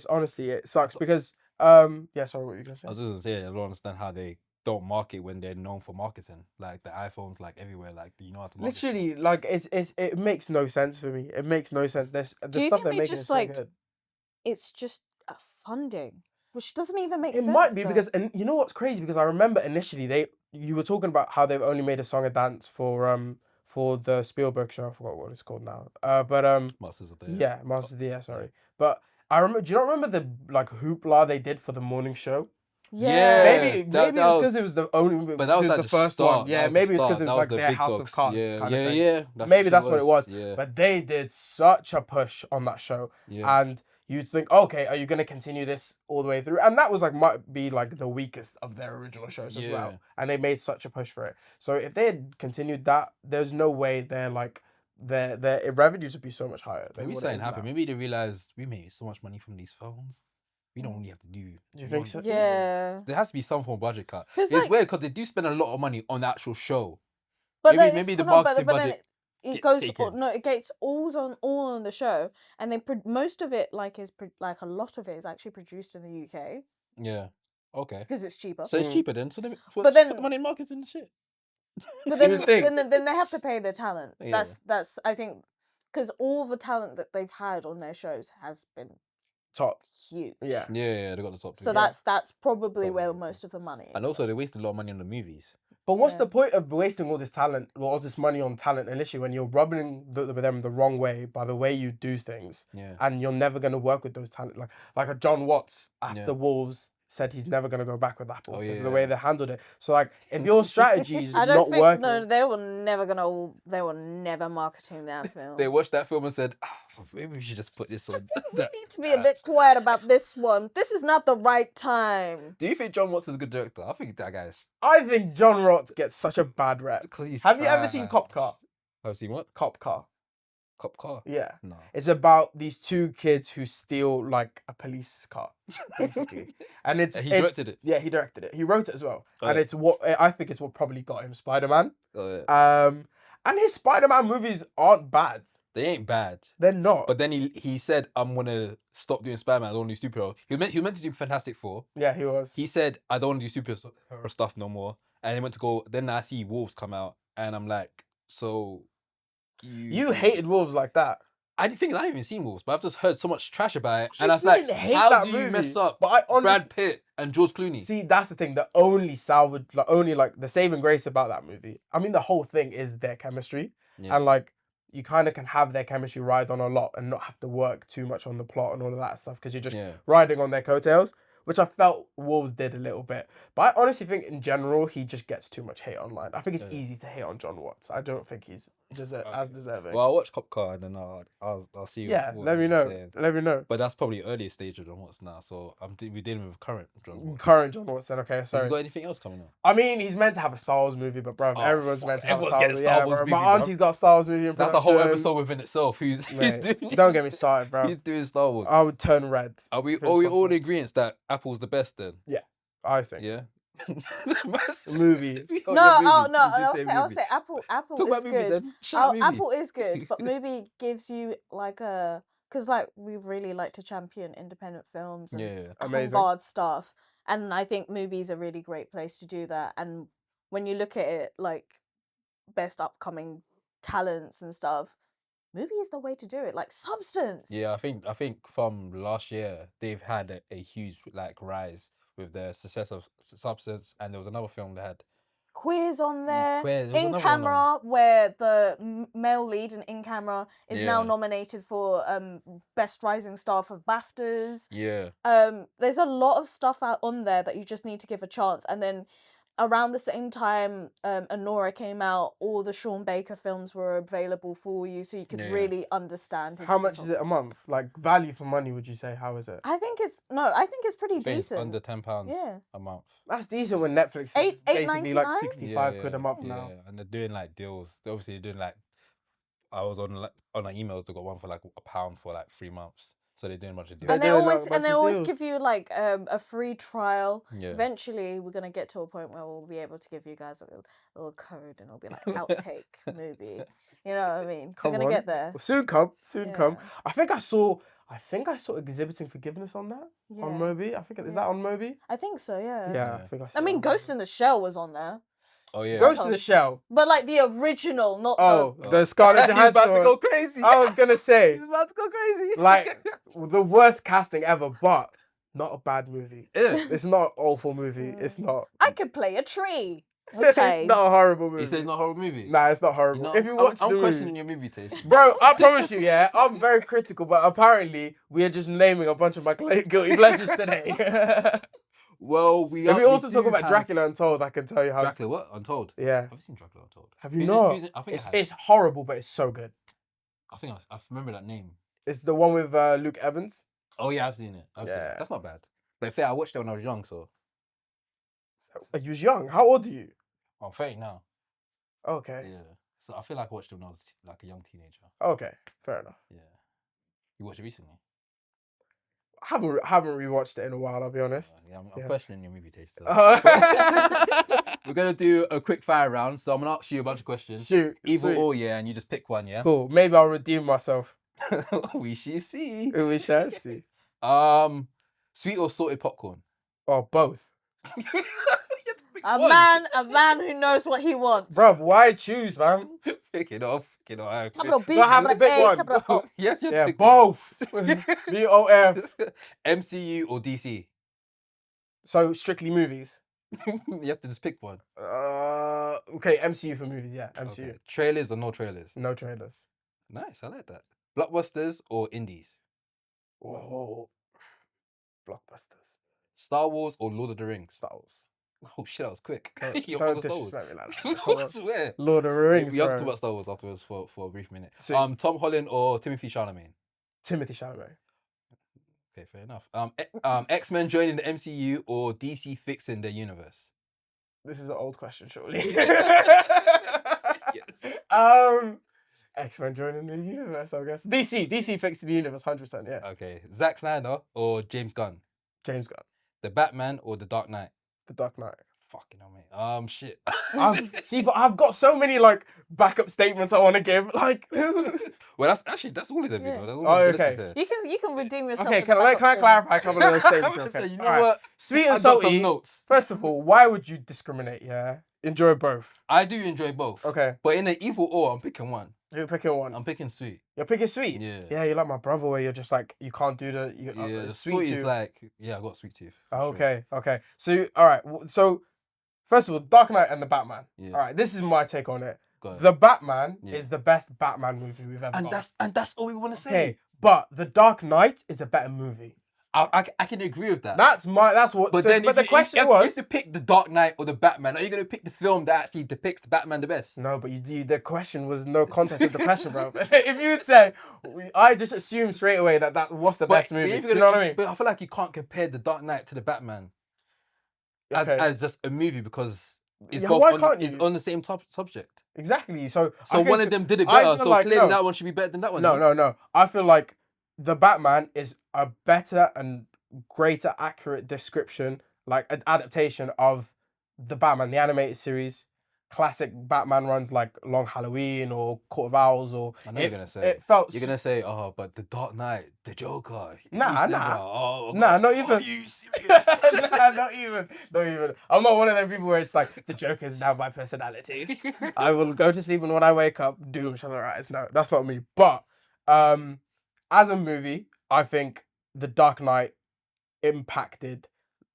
[SPEAKER 2] honestly, it sucks because, yeah, sorry, what were you gonna say?
[SPEAKER 1] I was just gonna say, I don't understand how they don't market when they're known for marketing. Like the iPhones, like everywhere, like you know how to market.
[SPEAKER 2] Literally, like, it makes no sense for me. It makes no sense. The
[SPEAKER 3] Do you
[SPEAKER 2] stuff
[SPEAKER 3] think
[SPEAKER 2] they're
[SPEAKER 3] they
[SPEAKER 2] making
[SPEAKER 3] just,
[SPEAKER 2] is so
[SPEAKER 3] like,
[SPEAKER 2] good.
[SPEAKER 3] it's just funding, which doesn't even make
[SPEAKER 2] It
[SPEAKER 3] sense.
[SPEAKER 2] might be
[SPEAKER 3] though.
[SPEAKER 2] because, and you know what's crazy? Because I remember initially you were talking about how they've only made a song and dance for the Spielberg show. I forgot what it's called now.
[SPEAKER 1] Masters of the
[SPEAKER 2] yeah, Masters of the Air. Sorry, but I remember. Do you not remember the like hoopla they did for the morning show?
[SPEAKER 3] Yeah.
[SPEAKER 2] Maybe
[SPEAKER 1] that
[SPEAKER 2] it was
[SPEAKER 1] was-
[SPEAKER 2] because it was the only.
[SPEAKER 1] But that was
[SPEAKER 2] it
[SPEAKER 1] like
[SPEAKER 2] the
[SPEAKER 1] the
[SPEAKER 2] first
[SPEAKER 1] start.
[SPEAKER 2] one.
[SPEAKER 1] That
[SPEAKER 2] Yeah,
[SPEAKER 1] was the
[SPEAKER 2] maybe it's because
[SPEAKER 1] start.
[SPEAKER 2] it was
[SPEAKER 1] That
[SPEAKER 2] like
[SPEAKER 1] the
[SPEAKER 2] their
[SPEAKER 1] big
[SPEAKER 2] House of
[SPEAKER 1] dogs.
[SPEAKER 2] Cards
[SPEAKER 1] Yeah,
[SPEAKER 2] kind
[SPEAKER 1] yeah,
[SPEAKER 2] of thing.
[SPEAKER 1] yeah.
[SPEAKER 2] Maybe that's what it was.
[SPEAKER 1] Yeah.
[SPEAKER 2] But they did such a push on that show,
[SPEAKER 1] Yeah.
[SPEAKER 2] and you'd think, okay, are you going to continue this all the way through? And that was like might be like the weakest of their original shows as
[SPEAKER 1] Yeah.
[SPEAKER 2] well. And they made such a push for it. So if they had continued that, there's no way their revenues would be so much higher. than
[SPEAKER 1] Maybe
[SPEAKER 2] what it
[SPEAKER 1] something
[SPEAKER 2] is
[SPEAKER 1] happened.
[SPEAKER 2] now.
[SPEAKER 1] Maybe they realized we made so much money from these phones. We don't really have to do.
[SPEAKER 2] Do you think so?
[SPEAKER 3] Yeah.
[SPEAKER 1] There has to be some form of budget cut.
[SPEAKER 3] 'Cause,
[SPEAKER 1] It's
[SPEAKER 3] like-
[SPEAKER 1] weird because they do spend a lot of money on the actual show.
[SPEAKER 3] But
[SPEAKER 1] Maybe-
[SPEAKER 3] then
[SPEAKER 1] maybe
[SPEAKER 3] it's,
[SPEAKER 1] the
[SPEAKER 3] no, but
[SPEAKER 1] marketing
[SPEAKER 3] then
[SPEAKER 1] budget
[SPEAKER 3] it
[SPEAKER 1] get
[SPEAKER 3] goes
[SPEAKER 1] taken.
[SPEAKER 3] no, it gets all on the show, and they most of it like like a lot of it is actually produced in the UK
[SPEAKER 1] Yeah. Okay.
[SPEAKER 3] because it's cheaper.
[SPEAKER 1] So it's cheaper then. So then,
[SPEAKER 3] But then-
[SPEAKER 1] put the money in marketing and shit.
[SPEAKER 3] But
[SPEAKER 2] You would think.
[SPEAKER 3] then they have to pay their talent.
[SPEAKER 1] Yeah.
[SPEAKER 3] That's I think because all the talent that they've had on their shows has been
[SPEAKER 2] Top.
[SPEAKER 3] huge.
[SPEAKER 2] Yeah.
[SPEAKER 1] Yeah, they got the top two.
[SPEAKER 3] So
[SPEAKER 1] yeah.
[SPEAKER 3] that's probably where
[SPEAKER 1] Probably.
[SPEAKER 3] most of the money is.
[SPEAKER 1] And also they waste a lot of money on the movies.
[SPEAKER 2] But what's
[SPEAKER 3] Yeah.
[SPEAKER 2] the point of wasting all this talent, or all this money on talent initially when you're rubbing them the wrong way by the way you do things,
[SPEAKER 1] Yeah.
[SPEAKER 2] and you're never going to work with those talent like a Jon Watts after
[SPEAKER 1] Yeah.
[SPEAKER 2] Wolves said he's never going to go back with Apple
[SPEAKER 1] Oh,
[SPEAKER 2] because of
[SPEAKER 1] yeah.
[SPEAKER 2] the way they handled it. So like if your strategy is
[SPEAKER 3] I
[SPEAKER 2] not
[SPEAKER 3] don't think
[SPEAKER 2] working,
[SPEAKER 3] no, they were never marketing that film.
[SPEAKER 1] They watched that film and said, maybe we should just put this on.
[SPEAKER 3] We need to be a bit quiet about this one. This is not the right time.
[SPEAKER 1] Do you think Jon Watts is a good director? I think that guy's.
[SPEAKER 2] I think Jon Watts gets such a bad rep.
[SPEAKER 1] Because he's.
[SPEAKER 2] Have you ever seen
[SPEAKER 1] trash.
[SPEAKER 2] Cop Car?
[SPEAKER 1] I've seen what?
[SPEAKER 2] Cop Car.
[SPEAKER 1] Cop Car?
[SPEAKER 2] Yeah.
[SPEAKER 1] No.
[SPEAKER 2] It's about these two kids who steal like a police car, basically. And it's
[SPEAKER 1] He directed it.
[SPEAKER 2] Yeah, he directed it. He wrote it as well.
[SPEAKER 1] Oh,
[SPEAKER 2] And
[SPEAKER 1] yeah.
[SPEAKER 2] it's what I think it's what probably got him Spider-Man.
[SPEAKER 1] Oh, yeah.
[SPEAKER 2] And his Spider-Man movies aren't bad.
[SPEAKER 1] They ain't bad.
[SPEAKER 2] They're not.
[SPEAKER 1] But then he said, I'm going to stop doing Spider-Man. I don't want to do superhero. He was meant to do Fantastic Four.
[SPEAKER 2] Yeah, he was.
[SPEAKER 1] He said, I don't want to do superhero stuff no more. And he went to go. Then I see Wolves come out. And I'm like, so
[SPEAKER 2] You hated Wolves like that.
[SPEAKER 1] I haven't even seen Wolves, but I've just heard so much trash about it.
[SPEAKER 2] You
[SPEAKER 1] And I was like,
[SPEAKER 2] didn't hate
[SPEAKER 1] how
[SPEAKER 2] that
[SPEAKER 1] do you
[SPEAKER 2] movie.
[SPEAKER 1] mess up
[SPEAKER 2] But I honestly,
[SPEAKER 1] Brad Pitt and George Clooney?
[SPEAKER 2] see, that's the thing. The only salvage, the saving grace about that movie. I mean, the whole thing is their chemistry, and like you kind of can have their chemistry ride on a lot and not have to work too much on the plot and all of that stuff because you're just riding on their coattails, which I felt Wolves did a little bit. But I honestly think in general he just gets too much hate online. I think it's easy to hate on Jon Watts. I don't think he's as deserving.
[SPEAKER 1] Well, I'll watch Cop Car and then I'll see.
[SPEAKER 2] Yeah,
[SPEAKER 1] what
[SPEAKER 2] let me
[SPEAKER 1] you're
[SPEAKER 2] know.
[SPEAKER 1] saying.
[SPEAKER 2] Let me know.
[SPEAKER 1] But that's probably earliest stage of Jon Watts now, so we're dealing with current Jon Watts.
[SPEAKER 2] Current Jon Watts, then okay.
[SPEAKER 1] Has
[SPEAKER 2] Sorry.
[SPEAKER 1] he got anything else coming up?
[SPEAKER 2] I mean, he's meant to have a Star Wars movie, but bro, everyone's meant to have a Star Wars.
[SPEAKER 1] Star Wars movie,
[SPEAKER 2] my
[SPEAKER 1] bruv.
[SPEAKER 2] auntie's got a Star Wars movie in
[SPEAKER 1] That's
[SPEAKER 2] production.
[SPEAKER 1] a whole episode within itself. Who's
[SPEAKER 2] Mate,
[SPEAKER 1] doing?
[SPEAKER 2] don't get me started, bro.
[SPEAKER 1] Who's doing Star Wars?
[SPEAKER 2] I would turn red.
[SPEAKER 1] Are we
[SPEAKER 2] if it's
[SPEAKER 1] all
[SPEAKER 2] possible.
[SPEAKER 1] in agreement that Apple's the best then?
[SPEAKER 2] I think.
[SPEAKER 1] Yeah.
[SPEAKER 2] Movie.
[SPEAKER 3] I'll say Apple
[SPEAKER 1] Talk
[SPEAKER 3] is
[SPEAKER 1] about movie
[SPEAKER 3] good.
[SPEAKER 1] then. Shout out movie.
[SPEAKER 3] Apple is good, but movie gives you like a because like we really like to champion independent films and
[SPEAKER 2] Amazing.
[SPEAKER 3] avant-garde stuff, and I think movies a really great place to do that. And when you look at it like best upcoming talents and stuff, movie is the way to do it. Like substance.
[SPEAKER 1] Yeah, I think from last year they've had a huge like rise with the success of Substance, and there was another film that had
[SPEAKER 3] Queers on there.
[SPEAKER 1] Queers. There was
[SPEAKER 3] In
[SPEAKER 1] another one
[SPEAKER 3] Camera, where the male lead in Camera is now
[SPEAKER 1] Yeah.
[SPEAKER 3] nominated for Best Rising Star for BAFTAs.
[SPEAKER 1] Yeah.
[SPEAKER 3] There's a lot of stuff out on there that you just need to give a chance. And then around the same time Anora came out, all the Sean Baker films were available for you, so you could really understand his
[SPEAKER 2] How much is it a month? Like value for money, would you say? How is it?
[SPEAKER 3] I think it's pretty
[SPEAKER 1] I think it's
[SPEAKER 3] decent.
[SPEAKER 1] under £10
[SPEAKER 3] Yeah.
[SPEAKER 1] a month.
[SPEAKER 2] That's decent when Netflix is basically like
[SPEAKER 3] $8.99?
[SPEAKER 2] 65 quid a month now.
[SPEAKER 1] And they're doing like deals. They're obviously doing like I was on like emails. They got one for like £1 for like 3 months. So they're doing a bunch of deals.
[SPEAKER 3] And they
[SPEAKER 2] doing, like,
[SPEAKER 3] always
[SPEAKER 2] a bunch of deals.
[SPEAKER 3] give you like a free trial.
[SPEAKER 1] Yeah.
[SPEAKER 3] Eventually, we're gonna get to a point where we'll be able to give you guys a little code, and it'll be like Outtake movie. You know what I mean?
[SPEAKER 2] Come
[SPEAKER 3] We're gonna
[SPEAKER 2] on.
[SPEAKER 3] get there.
[SPEAKER 2] Soon come. Come.
[SPEAKER 3] Yeah.
[SPEAKER 2] I think I saw Exhibiting Forgiveness on that on
[SPEAKER 3] Yeah.
[SPEAKER 2] Mubi. I think is that on Mubi?
[SPEAKER 3] I think so. Yeah.
[SPEAKER 2] Yeah, I think I saw
[SPEAKER 3] I mean,
[SPEAKER 2] it on
[SPEAKER 3] Ghost
[SPEAKER 2] Mubi.
[SPEAKER 3] in the Shell was on there,
[SPEAKER 1] Oh yeah.
[SPEAKER 2] Ghost in the Shell.
[SPEAKER 3] but like the original, not
[SPEAKER 2] Oh,
[SPEAKER 3] the.
[SPEAKER 2] the Scarlett
[SPEAKER 1] He's
[SPEAKER 2] Johansson.
[SPEAKER 1] about to go
[SPEAKER 2] one.
[SPEAKER 1] crazy.
[SPEAKER 2] I was gonna say
[SPEAKER 1] He's about to go crazy.
[SPEAKER 2] like the worst casting ever, but not a bad movie.
[SPEAKER 1] Yeah.
[SPEAKER 2] It's not an awful movie. It's not.
[SPEAKER 3] I could play a tree. Okay.
[SPEAKER 2] It's not a horrible movie.
[SPEAKER 1] He said it's not a horror movie.
[SPEAKER 2] Nah, it's not horrible.
[SPEAKER 1] know,
[SPEAKER 2] if you watch
[SPEAKER 1] I'm
[SPEAKER 2] the
[SPEAKER 1] questioning
[SPEAKER 2] movie,
[SPEAKER 1] your movie taste.
[SPEAKER 2] bro, I promise you, yeah, I'm very critical, but apparently we are just naming a bunch of my guilty pleasures today.
[SPEAKER 1] Well,
[SPEAKER 2] if we also talk about Dracula Untold, I can tell you how.
[SPEAKER 1] Dracula, what? Untold.
[SPEAKER 2] Yeah.
[SPEAKER 1] Have you seen Dracula Untold?
[SPEAKER 2] Have you
[SPEAKER 1] Who's it-
[SPEAKER 2] not?
[SPEAKER 1] who's it? I think
[SPEAKER 2] It's horrible, but it's so good.
[SPEAKER 1] I think I remember that name.
[SPEAKER 2] It's the one with Luke Evans.
[SPEAKER 1] Oh yeah, I've seen it. I've seen
[SPEAKER 2] Yeah.
[SPEAKER 1] it. That's not bad. But fair, I watched it when I was young, so
[SPEAKER 2] You was young. How old are you?
[SPEAKER 1] I'm 30 now.
[SPEAKER 2] Okay.
[SPEAKER 1] Yeah. So I feel like I watched it when I was like a young teenager.
[SPEAKER 2] Okay. Fair enough.
[SPEAKER 1] Yeah. You watched it recently?
[SPEAKER 2] I haven't rewatched it in a while. I'll be honest.
[SPEAKER 1] Yeah, I'm
[SPEAKER 2] Yeah.
[SPEAKER 1] questioning your movie taste. Though.
[SPEAKER 2] Uh,
[SPEAKER 1] We're gonna do a quick fire round, so I'm gonna ask you a bunch of questions.
[SPEAKER 2] Shoot.
[SPEAKER 1] Either
[SPEAKER 2] sweet.
[SPEAKER 1] or, yeah, and you just pick one, yeah.
[SPEAKER 2] Cool. Maybe I'll redeem myself.
[SPEAKER 1] We shall see.
[SPEAKER 2] We shall see.
[SPEAKER 1] Sweet or salted popcorn?
[SPEAKER 2] Or both.
[SPEAKER 1] You have to pick
[SPEAKER 3] A
[SPEAKER 1] one.
[SPEAKER 3] man who knows what he wants.
[SPEAKER 2] Bruv, why choose, man?
[SPEAKER 1] Pick it off. Pick it off.
[SPEAKER 3] Capital B,
[SPEAKER 2] Do I have to
[SPEAKER 3] capital
[SPEAKER 2] pick
[SPEAKER 3] A,
[SPEAKER 2] one?
[SPEAKER 3] capital O.
[SPEAKER 1] Yes, you have to
[SPEAKER 2] Yeah,
[SPEAKER 1] pick
[SPEAKER 2] both.
[SPEAKER 1] one.
[SPEAKER 2] BOF.
[SPEAKER 1] MCU or DC?
[SPEAKER 2] So strictly movies.
[SPEAKER 1] You have to just pick one.
[SPEAKER 2] Okay, MCU for movies, yeah. MCU.
[SPEAKER 1] Okay. Trailers or no trailers?
[SPEAKER 2] No trailers.
[SPEAKER 1] Nice, I like that. Blockbusters or indies?
[SPEAKER 2] Whoa. Blockbusters.
[SPEAKER 1] Star Wars or Lord of the Rings?
[SPEAKER 2] Star Wars.
[SPEAKER 1] Oh shit, that was quick. You're
[SPEAKER 2] Don't
[SPEAKER 1] full of Star Wars.
[SPEAKER 2] disrespect me like that.
[SPEAKER 1] I swear.
[SPEAKER 2] Lord of the Rings,
[SPEAKER 1] We have to
[SPEAKER 2] bro.
[SPEAKER 1] talk about Star Wars afterwards for a brief minute.
[SPEAKER 2] Sweet.
[SPEAKER 1] Tom Holland or Timothy Chalamet?
[SPEAKER 2] Timothy Chalamet.
[SPEAKER 1] Okay, fair enough. X-Men joining the MCU or DC fixing the universe?
[SPEAKER 2] This is an old question, surely.
[SPEAKER 1] Yes.
[SPEAKER 2] X-Men joining the universe, I guess. DC fixing the universe, 100%, yeah.
[SPEAKER 1] Okay. Zack Snyder or James Gunn?
[SPEAKER 2] James Gunn.
[SPEAKER 1] The Batman or The Dark Knight?
[SPEAKER 2] The Dark Knight.
[SPEAKER 1] Fucking hell, mate. Shit.
[SPEAKER 2] But I've got so many like backup statements I want to give. Like,
[SPEAKER 1] Well, that's all of them, you
[SPEAKER 3] Yeah.
[SPEAKER 1] know. That's all
[SPEAKER 2] Oh,
[SPEAKER 1] of them
[SPEAKER 2] okay.
[SPEAKER 1] listed
[SPEAKER 3] You can redeem yourself.
[SPEAKER 2] okay,
[SPEAKER 3] with
[SPEAKER 2] can I
[SPEAKER 3] backup form.
[SPEAKER 2] clarify a couple of those statements?
[SPEAKER 1] here.
[SPEAKER 2] Okay.
[SPEAKER 1] So, you know
[SPEAKER 2] Alright.
[SPEAKER 1] what?
[SPEAKER 2] Sweet
[SPEAKER 1] I
[SPEAKER 2] and
[SPEAKER 1] got some
[SPEAKER 2] salty.
[SPEAKER 1] notes.
[SPEAKER 2] First of all, why would you discriminate? Yeah, enjoy both.
[SPEAKER 1] I do enjoy both.
[SPEAKER 2] Okay,
[SPEAKER 1] But in the either or, I'm picking one.
[SPEAKER 2] you're picking one.
[SPEAKER 1] I'm picking sweet.
[SPEAKER 2] You're picking sweet.
[SPEAKER 1] Yeah.
[SPEAKER 2] Yeah, you're like my brother, where you're just like you can't do the
[SPEAKER 1] Yeah, the
[SPEAKER 2] sweet
[SPEAKER 1] sweet is
[SPEAKER 2] tooth.
[SPEAKER 1] like, I got sweet tooth. for
[SPEAKER 2] Oh,
[SPEAKER 1] sure.
[SPEAKER 2] okay. So, all right. So, first of all, Dark Knight and the Batman.
[SPEAKER 1] Yeah.
[SPEAKER 2] All right, this is my take on it.
[SPEAKER 1] Go ahead.
[SPEAKER 2] The Batman
[SPEAKER 1] Yeah.
[SPEAKER 2] is the best Batman movie we've ever
[SPEAKER 1] And
[SPEAKER 2] got.
[SPEAKER 1] that's all we want to say.
[SPEAKER 2] Okay, but The Dark Knight is a better movie.
[SPEAKER 1] I can agree with that.
[SPEAKER 2] That's what.
[SPEAKER 1] But
[SPEAKER 2] so,
[SPEAKER 1] then,
[SPEAKER 2] but the question
[SPEAKER 1] if you
[SPEAKER 2] was.
[SPEAKER 1] have to pick the Dark Knight or the Batman, are you going to pick the film that actually depicts Batman the best?
[SPEAKER 2] No, but the question was no contest with the question, bro. If you'd say, I just assumed straight away that what's the best movie.
[SPEAKER 1] if
[SPEAKER 2] Do
[SPEAKER 1] you're
[SPEAKER 2] you know
[SPEAKER 1] gonna-
[SPEAKER 2] what I mean?
[SPEAKER 1] But I feel like you can't compare the Dark Knight to the Batman
[SPEAKER 2] Okay.
[SPEAKER 1] as just a movie because it's
[SPEAKER 2] Yeah,
[SPEAKER 1] both
[SPEAKER 2] why
[SPEAKER 1] on,
[SPEAKER 2] can't
[SPEAKER 1] it's
[SPEAKER 2] you?
[SPEAKER 1] on the same subject.
[SPEAKER 2] Exactly. So
[SPEAKER 1] So
[SPEAKER 2] I
[SPEAKER 1] one
[SPEAKER 2] think-
[SPEAKER 1] of them did it
[SPEAKER 2] I
[SPEAKER 1] better.
[SPEAKER 2] feel
[SPEAKER 1] So
[SPEAKER 2] like,
[SPEAKER 1] clearly
[SPEAKER 2] no.
[SPEAKER 1] that one should be better than that one.
[SPEAKER 2] No. I feel like the Batman is a better and greater accurate description, like an adaptation of the Batman, the animated series. Classic Batman runs like Long Halloween or Court of Owls or.
[SPEAKER 1] I know you're gonna say.
[SPEAKER 2] It felt.
[SPEAKER 1] You're gonna say, oh, but the Dark Knight, the Joker.
[SPEAKER 2] Nah.
[SPEAKER 1] Heath Ledger, Oh,
[SPEAKER 2] Nah,
[SPEAKER 1] gosh.
[SPEAKER 2] not even.
[SPEAKER 1] Are you serious?
[SPEAKER 2] Nah, not even. I'm not one of them people where it's like the Joker is now my personality. I will go to sleep and when I wake up, doom shall arise. No, that's not me. But as a movie, I think The Dark Knight impacted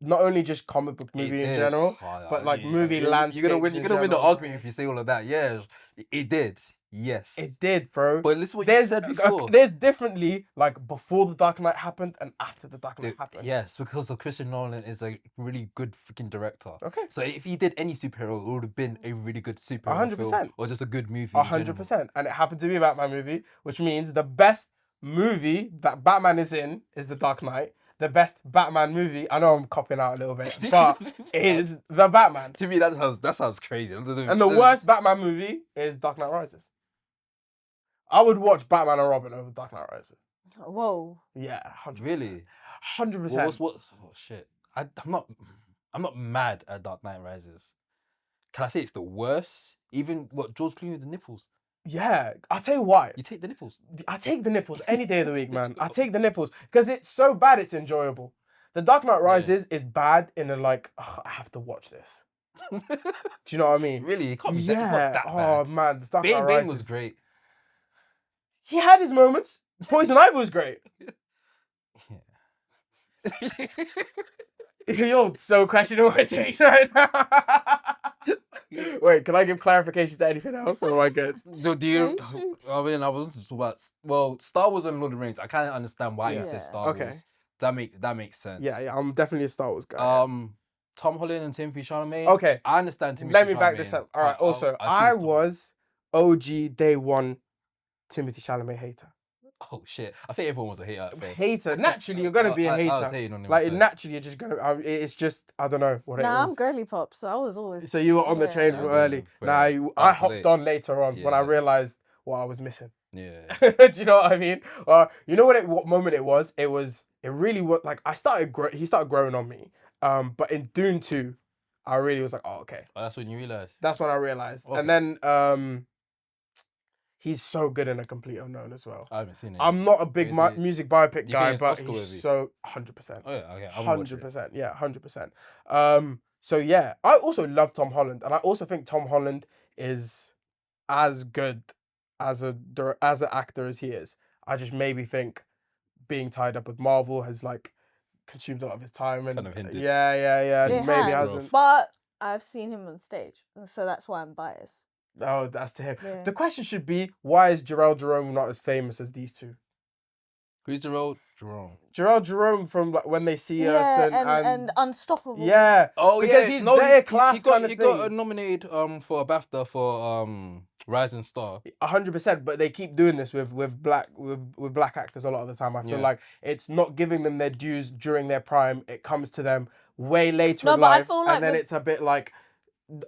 [SPEAKER 2] not only just comic book movie in general, but like movie landscapes.
[SPEAKER 1] You're gonna win. You're
[SPEAKER 2] in
[SPEAKER 1] gonna win the
[SPEAKER 2] general.
[SPEAKER 1] argument if you say all of that. Yeah, it did. Yes.
[SPEAKER 2] It did, bro.
[SPEAKER 1] But listen what you said before.
[SPEAKER 2] There's differently like before The Dark Knight happened and after The Dark Knight happened.
[SPEAKER 1] Yes, because Christian Nolan is a really good freaking director.
[SPEAKER 2] Okay.
[SPEAKER 1] So if he did any superhero, it would have been a really good superhero
[SPEAKER 2] 100%.
[SPEAKER 1] film or just a good movie. in general.
[SPEAKER 2] 100%. And it happened to be a Batman movie, which means the best movie that Batman is in is The Dark Knight. The best Batman movie, I know I'm copping out a little bit, but is The Batman.
[SPEAKER 1] To me, that sounds crazy.
[SPEAKER 2] And the worst Batman movie is Dark Knight Rises. I would watch Batman and Robin over Dark Knight Rises.
[SPEAKER 3] Whoa.
[SPEAKER 2] Yeah, 100%.
[SPEAKER 1] Really?
[SPEAKER 2] 100%.
[SPEAKER 1] What? Oh shit! I'm not mad at Dark Knight Rises. Can I say it's the worst? Even what George Clooney with the nipples.
[SPEAKER 2] Yeah, I'll tell you why.
[SPEAKER 1] You take the nipples.
[SPEAKER 2] I take the nipples any day of the week, man. I take the nipples because it's so bad it's enjoyable. The Dark Knight Rises is bad in a like, "Ugh, I have to watch this. Do you know what I mean?
[SPEAKER 1] Really? It can't be
[SPEAKER 2] Yeah.
[SPEAKER 1] that, it's not that
[SPEAKER 2] Oh
[SPEAKER 1] bad.
[SPEAKER 2] man, the Dark Knight
[SPEAKER 1] Bane
[SPEAKER 2] Rises
[SPEAKER 1] was great.
[SPEAKER 2] He had his moments. Poison Ivy was great. You're so questioning my takes right now. Wait, can I give clarification to anything else? Or am I good?
[SPEAKER 1] Do you?
[SPEAKER 3] Yeah, sure.
[SPEAKER 1] I mean, I wasn't talking about Star Wars and Lord of the Rings. I kind of understand why you
[SPEAKER 3] Yeah.
[SPEAKER 1] said Star
[SPEAKER 2] Okay.
[SPEAKER 1] Wars. That makes sense.
[SPEAKER 2] Yeah, I'm definitely a Star Wars guy.
[SPEAKER 1] Tom Holland and Timothy Chalamet.
[SPEAKER 2] Okay.
[SPEAKER 1] I understand Timothy.
[SPEAKER 2] Let me back
[SPEAKER 1] Chalamet,
[SPEAKER 2] this up. All right.
[SPEAKER 1] but
[SPEAKER 2] Also,
[SPEAKER 1] I'll
[SPEAKER 2] I
[SPEAKER 1] choose Tom.
[SPEAKER 2] was OG day one Timothy Chalamet hater.
[SPEAKER 1] Oh shit! I think everyone was a hater at first.
[SPEAKER 2] Hater. Naturally, you're gonna be a
[SPEAKER 1] I was
[SPEAKER 2] hater.
[SPEAKER 1] hating on him.
[SPEAKER 2] Like
[SPEAKER 1] at first.
[SPEAKER 2] naturally, you're just gonna. It's just I don't know what it
[SPEAKER 3] Nah, I'm
[SPEAKER 2] was.
[SPEAKER 3] girly pop, so I was always.
[SPEAKER 2] So you were on the
[SPEAKER 3] Yeah.
[SPEAKER 2] train
[SPEAKER 1] I
[SPEAKER 2] from
[SPEAKER 1] was
[SPEAKER 2] early.
[SPEAKER 1] but
[SPEAKER 2] Nah,
[SPEAKER 1] I
[SPEAKER 2] I
[SPEAKER 1] was
[SPEAKER 2] hopped
[SPEAKER 1] late.
[SPEAKER 2] on later on when I
[SPEAKER 1] Yeah.
[SPEAKER 2] realized what I was missing.
[SPEAKER 1] Yeah.
[SPEAKER 2] Do you know what I mean? You know what moment it was? It really was like I started. He started growing on me. But in Dune 2, I really was like, oh okay.
[SPEAKER 1] Oh, that's when you realized.
[SPEAKER 2] That's when I realized.
[SPEAKER 1] Okay.
[SPEAKER 2] And then he's so good in A Complete Unknown as well.
[SPEAKER 1] I haven't seen it.
[SPEAKER 2] I'm not a big
[SPEAKER 1] Is it-
[SPEAKER 2] music biopic
[SPEAKER 1] do you
[SPEAKER 2] guy,
[SPEAKER 1] think it's
[SPEAKER 2] but
[SPEAKER 1] Oscar-worthy?
[SPEAKER 2] he's so 100%.
[SPEAKER 1] Oh yeah, okay. I'm gonna watch it.
[SPEAKER 2] 100%. Yeah, 100%. So yeah, I also love Tom Holland, and I also think Tom Holland is as good as an actor as he is. I just maybe think being tied up with Marvel has like consumed a lot of his time and
[SPEAKER 1] Kind of hindered.
[SPEAKER 2] yeah,
[SPEAKER 3] It
[SPEAKER 2] maybe
[SPEAKER 3] has,
[SPEAKER 2] hasn't.
[SPEAKER 3] But I've seen him on stage, so that's why I'm biased.
[SPEAKER 2] Oh, that's to him.
[SPEAKER 3] Yeah.
[SPEAKER 2] The question should be, why is Gerald Jerome not as famous as these two?
[SPEAKER 1] Who's the role? Jerome.
[SPEAKER 2] Gerald Jerome from like When They See Us
[SPEAKER 3] and Unstoppable.
[SPEAKER 2] yeah.
[SPEAKER 1] Oh
[SPEAKER 2] Because
[SPEAKER 1] yeah,
[SPEAKER 2] he's
[SPEAKER 1] no,
[SPEAKER 2] their
[SPEAKER 1] he
[SPEAKER 2] class
[SPEAKER 1] got
[SPEAKER 2] kind of
[SPEAKER 1] he got
[SPEAKER 2] thing.
[SPEAKER 1] nominated for a BAFTA for Rising Star.
[SPEAKER 2] 100%, but they keep doing this with black actors a lot of the time. I feel
[SPEAKER 1] Yeah.
[SPEAKER 2] like it's not giving them their dues during their prime. It comes to them way later
[SPEAKER 3] No,
[SPEAKER 2] in
[SPEAKER 3] but I
[SPEAKER 2] life,
[SPEAKER 3] feel like
[SPEAKER 2] and then
[SPEAKER 3] with-
[SPEAKER 2] it's a bit like,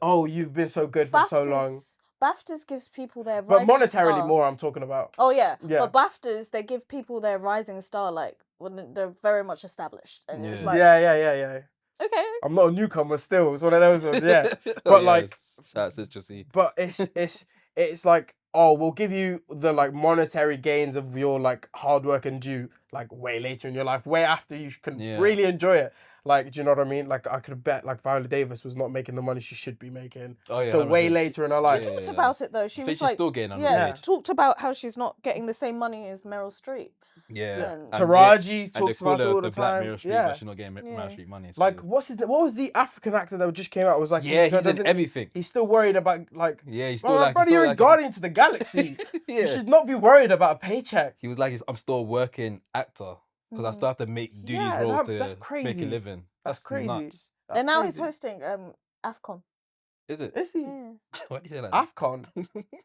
[SPEAKER 2] oh, you've been so good for so long.
[SPEAKER 3] BAFTAs gives people their
[SPEAKER 2] But
[SPEAKER 3] rising
[SPEAKER 2] monetarily
[SPEAKER 3] star.
[SPEAKER 2] more, I'm talking about.
[SPEAKER 3] Oh yeah.
[SPEAKER 2] Yeah.
[SPEAKER 3] But BAFTAs, they give people their rising star like when they're very much established, and it's
[SPEAKER 1] Yeah.
[SPEAKER 3] like
[SPEAKER 2] Yeah.
[SPEAKER 3] Okay.
[SPEAKER 2] I'm not a newcomer still. It's one of those ones, yeah.
[SPEAKER 1] Oh,
[SPEAKER 2] But
[SPEAKER 1] yeah,
[SPEAKER 2] like,
[SPEAKER 1] that's interesting.
[SPEAKER 2] but it's like, oh, we'll give you the like monetary gains of your like hard work and due like way later in your life, way after you can
[SPEAKER 1] Yeah.
[SPEAKER 2] really enjoy it. Like, do you know what I mean? Like, I could bet like Viola Davis was not making the money she should be making
[SPEAKER 1] Oh yeah,
[SPEAKER 2] till way
[SPEAKER 1] 100%.
[SPEAKER 2] later in her
[SPEAKER 3] She
[SPEAKER 2] life.
[SPEAKER 3] talked about it though. She
[SPEAKER 1] I think
[SPEAKER 3] was
[SPEAKER 1] she's
[SPEAKER 3] like,
[SPEAKER 1] still getting
[SPEAKER 3] yeah,
[SPEAKER 1] underpaid.
[SPEAKER 3] talked about how she's not getting the same money as Meryl Streep.
[SPEAKER 1] Yeah.
[SPEAKER 3] And-
[SPEAKER 2] Taraji
[SPEAKER 1] and they
[SPEAKER 2] talks
[SPEAKER 1] call
[SPEAKER 2] about it
[SPEAKER 1] her
[SPEAKER 2] all the
[SPEAKER 1] Black
[SPEAKER 2] time.
[SPEAKER 1] Meryl Streep,
[SPEAKER 2] Yeah.
[SPEAKER 1] but she's not getting
[SPEAKER 3] Yeah.
[SPEAKER 1] Meryl Streep money. It's
[SPEAKER 2] Like,
[SPEAKER 1] weird.
[SPEAKER 2] what was the African actor that just came out? It was like,
[SPEAKER 1] Yeah, he's in
[SPEAKER 2] doesn't he-
[SPEAKER 1] everything.
[SPEAKER 2] He's still worried about like,
[SPEAKER 1] Yeah, he's
[SPEAKER 2] bro,
[SPEAKER 1] still like,
[SPEAKER 2] brother, you're in Guardians of the Galaxy.
[SPEAKER 1] yeah.
[SPEAKER 2] You should not be worried about a paycheck.
[SPEAKER 1] He was like, I'm still a working actor because I still have to make do these
[SPEAKER 2] Yeah,
[SPEAKER 1] roles
[SPEAKER 2] that's
[SPEAKER 1] to
[SPEAKER 2] crazy.
[SPEAKER 1] make a living.
[SPEAKER 2] That's crazy.
[SPEAKER 1] Nuts.
[SPEAKER 2] That's
[SPEAKER 3] and now
[SPEAKER 2] crazy.
[SPEAKER 3] he's hosting AFCON.
[SPEAKER 1] Is it?
[SPEAKER 2] Is he?
[SPEAKER 3] Yeah.
[SPEAKER 1] Why do you say like that?
[SPEAKER 2] AFCON,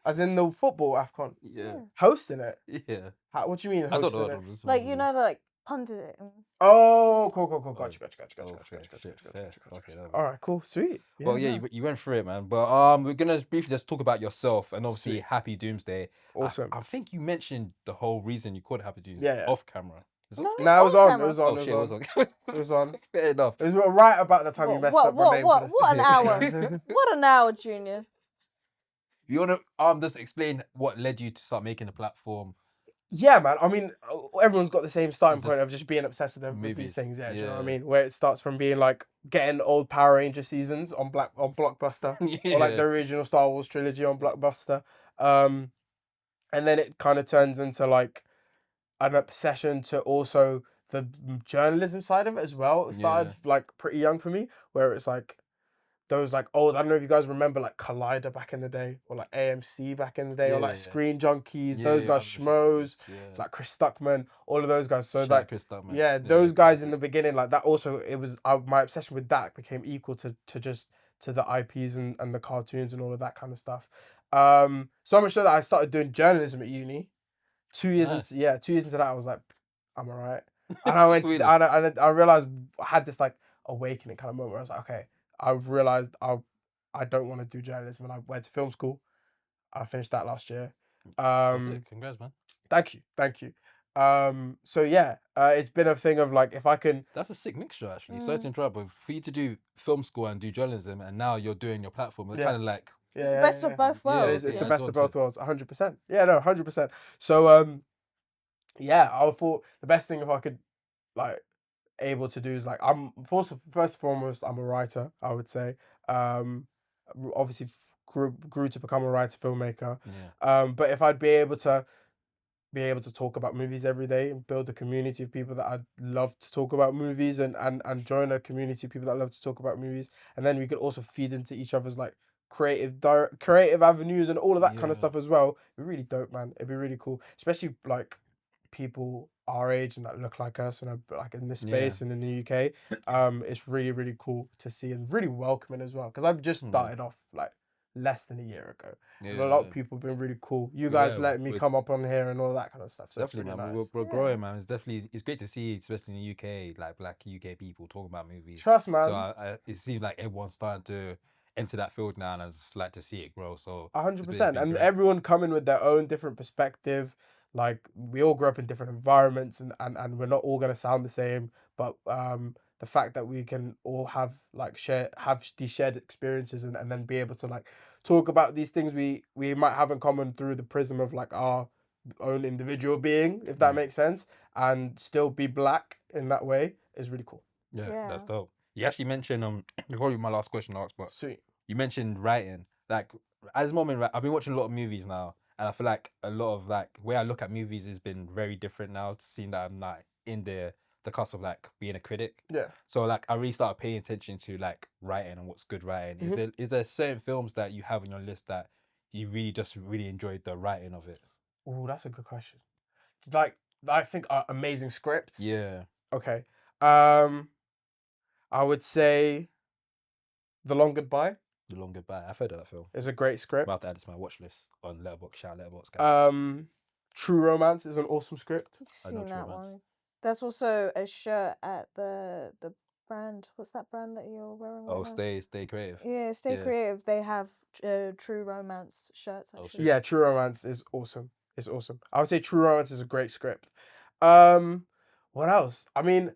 [SPEAKER 2] as in the football AFCON,
[SPEAKER 1] Yeah.
[SPEAKER 2] hosting it.
[SPEAKER 1] Yeah.
[SPEAKER 2] What do you mean
[SPEAKER 1] I don't
[SPEAKER 2] hosting
[SPEAKER 1] know.
[SPEAKER 2] it?
[SPEAKER 3] Like, you know, like pundit it.
[SPEAKER 2] Oh, cool. Gotcha.
[SPEAKER 1] Okay,
[SPEAKER 2] All right, cool, sweet.
[SPEAKER 1] Well, yeah,
[SPEAKER 2] no.
[SPEAKER 1] you went through it, man. But we're gonna briefly just talk about yourself and obviously
[SPEAKER 2] Sweet.
[SPEAKER 1] Happy Doomsday.
[SPEAKER 2] Awesome.
[SPEAKER 1] I think you mentioned the whole reason you called it Happy Doomsday
[SPEAKER 2] Yeah.
[SPEAKER 1] off camera. Is it?
[SPEAKER 2] No, it was on.
[SPEAKER 3] camera.
[SPEAKER 2] It was on.
[SPEAKER 1] Oh
[SPEAKER 2] It
[SPEAKER 1] shit,
[SPEAKER 2] was
[SPEAKER 1] it
[SPEAKER 2] on.
[SPEAKER 1] was on.
[SPEAKER 2] It was on.
[SPEAKER 1] Fair enough.
[SPEAKER 2] It was right about the time you messed up my name. for this.
[SPEAKER 3] What an hour. What an hour, Junior.
[SPEAKER 1] You wanna just explain what led you to start making the platform?
[SPEAKER 2] Yeah, man. I mean, everyone's got the same starting
[SPEAKER 1] It's
[SPEAKER 2] point
[SPEAKER 1] just
[SPEAKER 2] of just being obsessed with these
[SPEAKER 1] movies.
[SPEAKER 2] things. Yeah, do you know what I
[SPEAKER 1] Yeah.
[SPEAKER 2] mean? Where it starts from being like getting old Power Ranger seasons on Blockbuster, or like the original Star Wars trilogy on Blockbuster, and then it kind of turns into like an obsession to also the journalism side of it as well. It started like pretty young for me, where it's like those like old, I don't know if you guys remember like Collider back in the day, or like AMC back in the day, or like Screen Junkies, those guys, Schmoes, like Chris Stuckman, all of those guys. So like,
[SPEAKER 1] Chris Stuckman.
[SPEAKER 2] yeah, those guys in the beginning, like that also, it was, my obsession with that became equal to the IPs and the cartoons and all of that kind of stuff. So much so that I started doing journalism at uni. 2 years into that, I was like, I'm all right. And I went
[SPEAKER 1] Really?
[SPEAKER 2] and I realized I had this like awakening kind of moment where I was like, okay, I've realized I don't want to do journalism, and I went to film school. I finished that last year.
[SPEAKER 1] That's it. Congrats, man.
[SPEAKER 2] Thank you. So yeah, it's been a thing of like, if I can.
[SPEAKER 1] That's a sick mixture, actually. Sorry to interrupt, but for you to do film school and do journalism, and now you're doing your platform, it's kind of like
[SPEAKER 3] It's the best of both worlds.
[SPEAKER 2] It's the
[SPEAKER 1] Yeah.
[SPEAKER 2] best of both worlds, 100%. Yeah, no, 100%. So yeah, I thought the best thing if I could like able to do is like, I'm first and foremost, I'm a writer, I would say. Obviously grew to become a writer filmmaker. But if I'd be able to talk about movies every day and build a community of people that I'd love to talk about movies, and join a community of people that love to talk about movies, and then we could also feed into each other's like creative avenues and all of that kind of stuff as well. It'd be really dope, man. It'd be really cool, especially like people our age and that look like us and are like in this space and in the UK. It's really, really cool to see, and really welcoming as well, because I've just started off like less than a year ago. And a lot of people have been really cool. You guys letting me come up on here and all that kind of stuff. So
[SPEAKER 1] definitely,
[SPEAKER 2] it's
[SPEAKER 1] man.
[SPEAKER 2] really nice.
[SPEAKER 1] We're growing, man. It's great to see, especially in the UK, like black UK people talking about movies.
[SPEAKER 2] Trust, man.
[SPEAKER 1] So it seems like everyone's starting to enter that field now, and I just like to see it grow. So
[SPEAKER 2] 100%, and everyone coming with their own different perspective. Like, we all grew up in different environments, and we're not all gonna sound the same. But the fact that we can all have these shared experiences, and then be able to like talk about these things we might have in common through the prism of like our own individual being, if that makes sense, and still be black in that way, is really cool.
[SPEAKER 1] Yeah, that's dope. You actually mentioned probably my last question to ask, but
[SPEAKER 2] Sweet.
[SPEAKER 1] you mentioned writing. Like, at this moment, I've been watching a lot of movies now, and I feel like a lot of like where I look at movies has been very different now. Seeing that I'm not in the cusp of like being a critic.
[SPEAKER 2] Yeah.
[SPEAKER 1] So like I really started paying attention to like writing and what's good writing. Is there certain films that you have on your list that you really enjoyed the writing of it?
[SPEAKER 2] Oh, that's a good question. Like, I think amazing scripts.
[SPEAKER 1] Yeah.
[SPEAKER 2] Okay. I would say The Long Goodbye
[SPEAKER 1] The Long Goodbye. I've heard of that film.
[SPEAKER 2] is a great
[SPEAKER 1] I'm
[SPEAKER 2] script.
[SPEAKER 1] about to add it to my watch list on Letterboxd. Shout out Letterboxd, guys.
[SPEAKER 2] True Romance is an awesome script.
[SPEAKER 3] I've seen
[SPEAKER 1] True
[SPEAKER 3] that
[SPEAKER 1] Romance.
[SPEAKER 3] one. There's also a shirt at the brand. What's that brand that you're wearing?
[SPEAKER 1] Oh,
[SPEAKER 3] right now?
[SPEAKER 1] Stay Creative.
[SPEAKER 3] Yeah, Stay
[SPEAKER 1] Yeah.
[SPEAKER 3] Creative. They have True Romance shirts.
[SPEAKER 1] Oh,
[SPEAKER 3] Actually.
[SPEAKER 1] shit.
[SPEAKER 2] Yeah, True Romance is awesome. It's awesome. I would say True Romance is a great script. What else? I mean,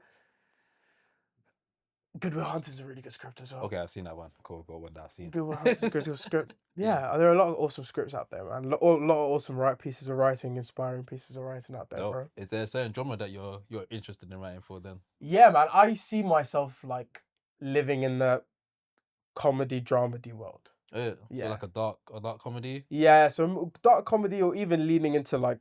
[SPEAKER 2] Good Will Hunting's a really good script as well.
[SPEAKER 1] Okay, I've seen that one. Cool, got one that I've seen.
[SPEAKER 2] Good Will Hunting's a good script. Yeah, there are a lot of awesome scripts out there, man. A lot of awesome pieces of writing, inspiring pieces of writing out there, bro.
[SPEAKER 1] Is there a certain genre that you're interested in writing for then?
[SPEAKER 2] Yeah, man. I see myself like living in the comedy dramedy world.
[SPEAKER 1] So
[SPEAKER 2] Yeah.
[SPEAKER 1] like a dark comedy.
[SPEAKER 2] Yeah, so dark comedy, or even leaning into like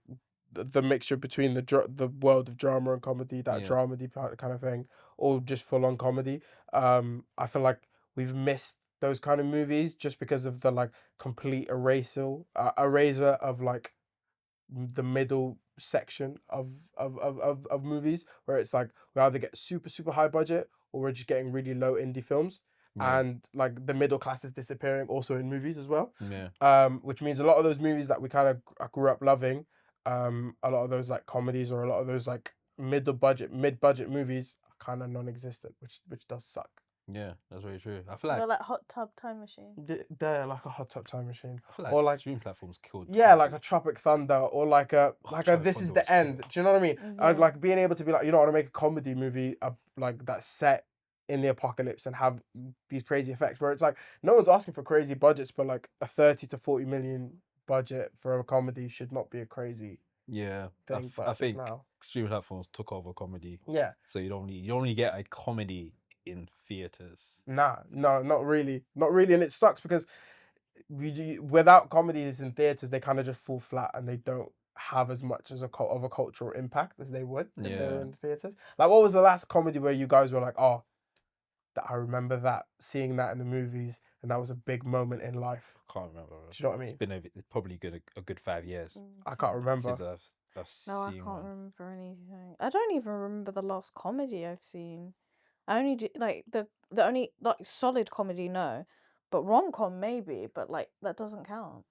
[SPEAKER 2] the mixture between the world of drama and comedy, that dramedy kind of thing, or just full on comedy. I feel like we've missed those kind of movies just because of the like complete erasure of like the middle section of movies, where it's like we either get super high budget or we're just getting really low indie films.
[SPEAKER 1] Yeah.
[SPEAKER 2] And like the middle class is disappearing also in movies as well.
[SPEAKER 1] Yeah.
[SPEAKER 2] Which means a lot of those movies that we kind of grew up loving, a lot of those like comedies or a lot of those like mid budget movies are kind of non-existent, which does suck.
[SPEAKER 1] Yeah, that's very true. I feel like
[SPEAKER 3] They're like Hot Tub Time Machine.
[SPEAKER 2] They're like a Hot Tub Time Machine.
[SPEAKER 1] I feel like
[SPEAKER 2] or like
[SPEAKER 1] stream platforms killed.
[SPEAKER 2] Yeah, like a Tropic Thunder, or like a
[SPEAKER 1] Tropic
[SPEAKER 2] This Is
[SPEAKER 1] Thunder
[SPEAKER 2] the
[SPEAKER 1] was
[SPEAKER 2] End.
[SPEAKER 1] cool.
[SPEAKER 2] Do you know what I mean?
[SPEAKER 3] Yeah.
[SPEAKER 2] I'd like being able to be like, you know, I want to make a comedy movie like that's set in the apocalypse and have these crazy effects, where it's like no one's asking for crazy budgets, but like a 30 to 40 million budget for a comedy should not be a crazy thing. But
[SPEAKER 1] I think
[SPEAKER 2] now
[SPEAKER 1] streaming platforms took over comedy.
[SPEAKER 2] Yeah.
[SPEAKER 1] So you don't only get a comedy in theaters.
[SPEAKER 2] No, not really, and it sucks because without comedies in theaters, they kind of just fall flat and they don't have as much of a cultural impact as they would if they were in theaters. Like, what was the last comedy where you guys were like, oh, that I remember that seeing that in the movies and that was a big moment in life?
[SPEAKER 1] I can't remember.
[SPEAKER 2] Do you know what I mean?
[SPEAKER 1] It's probably a good 5 years
[SPEAKER 2] I can't remember.
[SPEAKER 1] since I've
[SPEAKER 3] No, I
[SPEAKER 1] seen
[SPEAKER 3] can't
[SPEAKER 1] one.
[SPEAKER 3] remember anything. I don't even remember the last comedy I've seen. I only do like the only like solid comedy, no, but rom-com maybe, but like that doesn't count.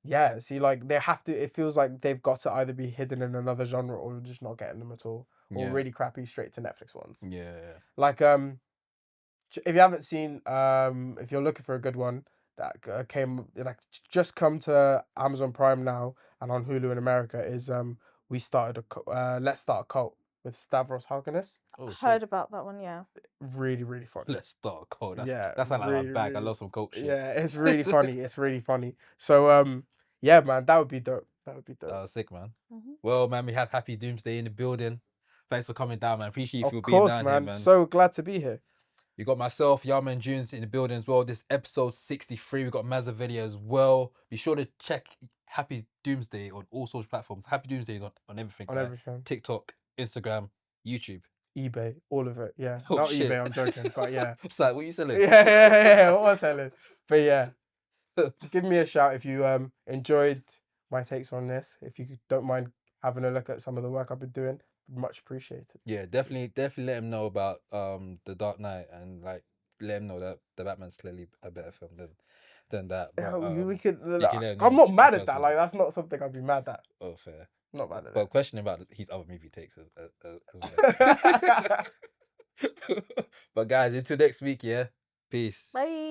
[SPEAKER 2] Yeah, see, like they have to. It feels like they've got to either be hidden in another genre or we're just not getting them at all, or really crappy straight to Netflix ones.
[SPEAKER 1] Yeah.
[SPEAKER 2] Like if you haven't seen, if you're looking for a good one that came like just come to Amazon Prime now and on Hulu in America is we started Let's Start a Cult with Stavros Halkinis.
[SPEAKER 3] Heard about that one, yeah.
[SPEAKER 2] Really funny.
[SPEAKER 1] Let's Start a Cult.
[SPEAKER 2] Yeah,
[SPEAKER 1] That's like
[SPEAKER 2] really,
[SPEAKER 1] my bag. I
[SPEAKER 2] really-
[SPEAKER 1] love some cult shit.
[SPEAKER 2] Yeah, it's really funny. It's really funny. So yeah, man, that would be dope. That would be dope.
[SPEAKER 1] That was sick, man.
[SPEAKER 3] Mhm.
[SPEAKER 1] Well, man, we have Happy Doomsday in the building. Thanks for coming down, man. Appreciate you
[SPEAKER 2] Of
[SPEAKER 1] for being
[SPEAKER 2] course,
[SPEAKER 1] down
[SPEAKER 2] man.
[SPEAKER 1] here, man.
[SPEAKER 2] So glad to be here.
[SPEAKER 1] You got myself, Yarman Junes in the building as well. This episode 63. We got Mazza video as well. Be sure to check Happy Doomsday on all social platforms. Happy Doomsday is on everything.
[SPEAKER 2] On everything.
[SPEAKER 1] TikTok, Instagram, YouTube.
[SPEAKER 2] eBay, all of it. Yeah.
[SPEAKER 1] Oh,
[SPEAKER 2] Not
[SPEAKER 1] shit.
[SPEAKER 2] eBay, I'm joking. But yeah.
[SPEAKER 1] It's like, what are you selling?
[SPEAKER 2] Yeah. What am I selling? But yeah. Give me a shout if you enjoyed my takes on this. If you don't mind having a look at some of the work I've been doing, much appreciated.
[SPEAKER 1] Yeah, definitely let him know about The Dark Knight, and like let him know that the Batman's clearly a better film than that. But,
[SPEAKER 2] We could.
[SPEAKER 1] you can let him
[SPEAKER 2] I'm
[SPEAKER 1] know
[SPEAKER 2] not mad at that.
[SPEAKER 1] personally.
[SPEAKER 2] Like that's not something I'd be mad at.
[SPEAKER 1] Oh, fair.
[SPEAKER 2] Not mad at
[SPEAKER 1] But
[SPEAKER 2] it.
[SPEAKER 1] questioning about his other movie takes as well. But guys, until next week, yeah. Peace.
[SPEAKER 3] Bye.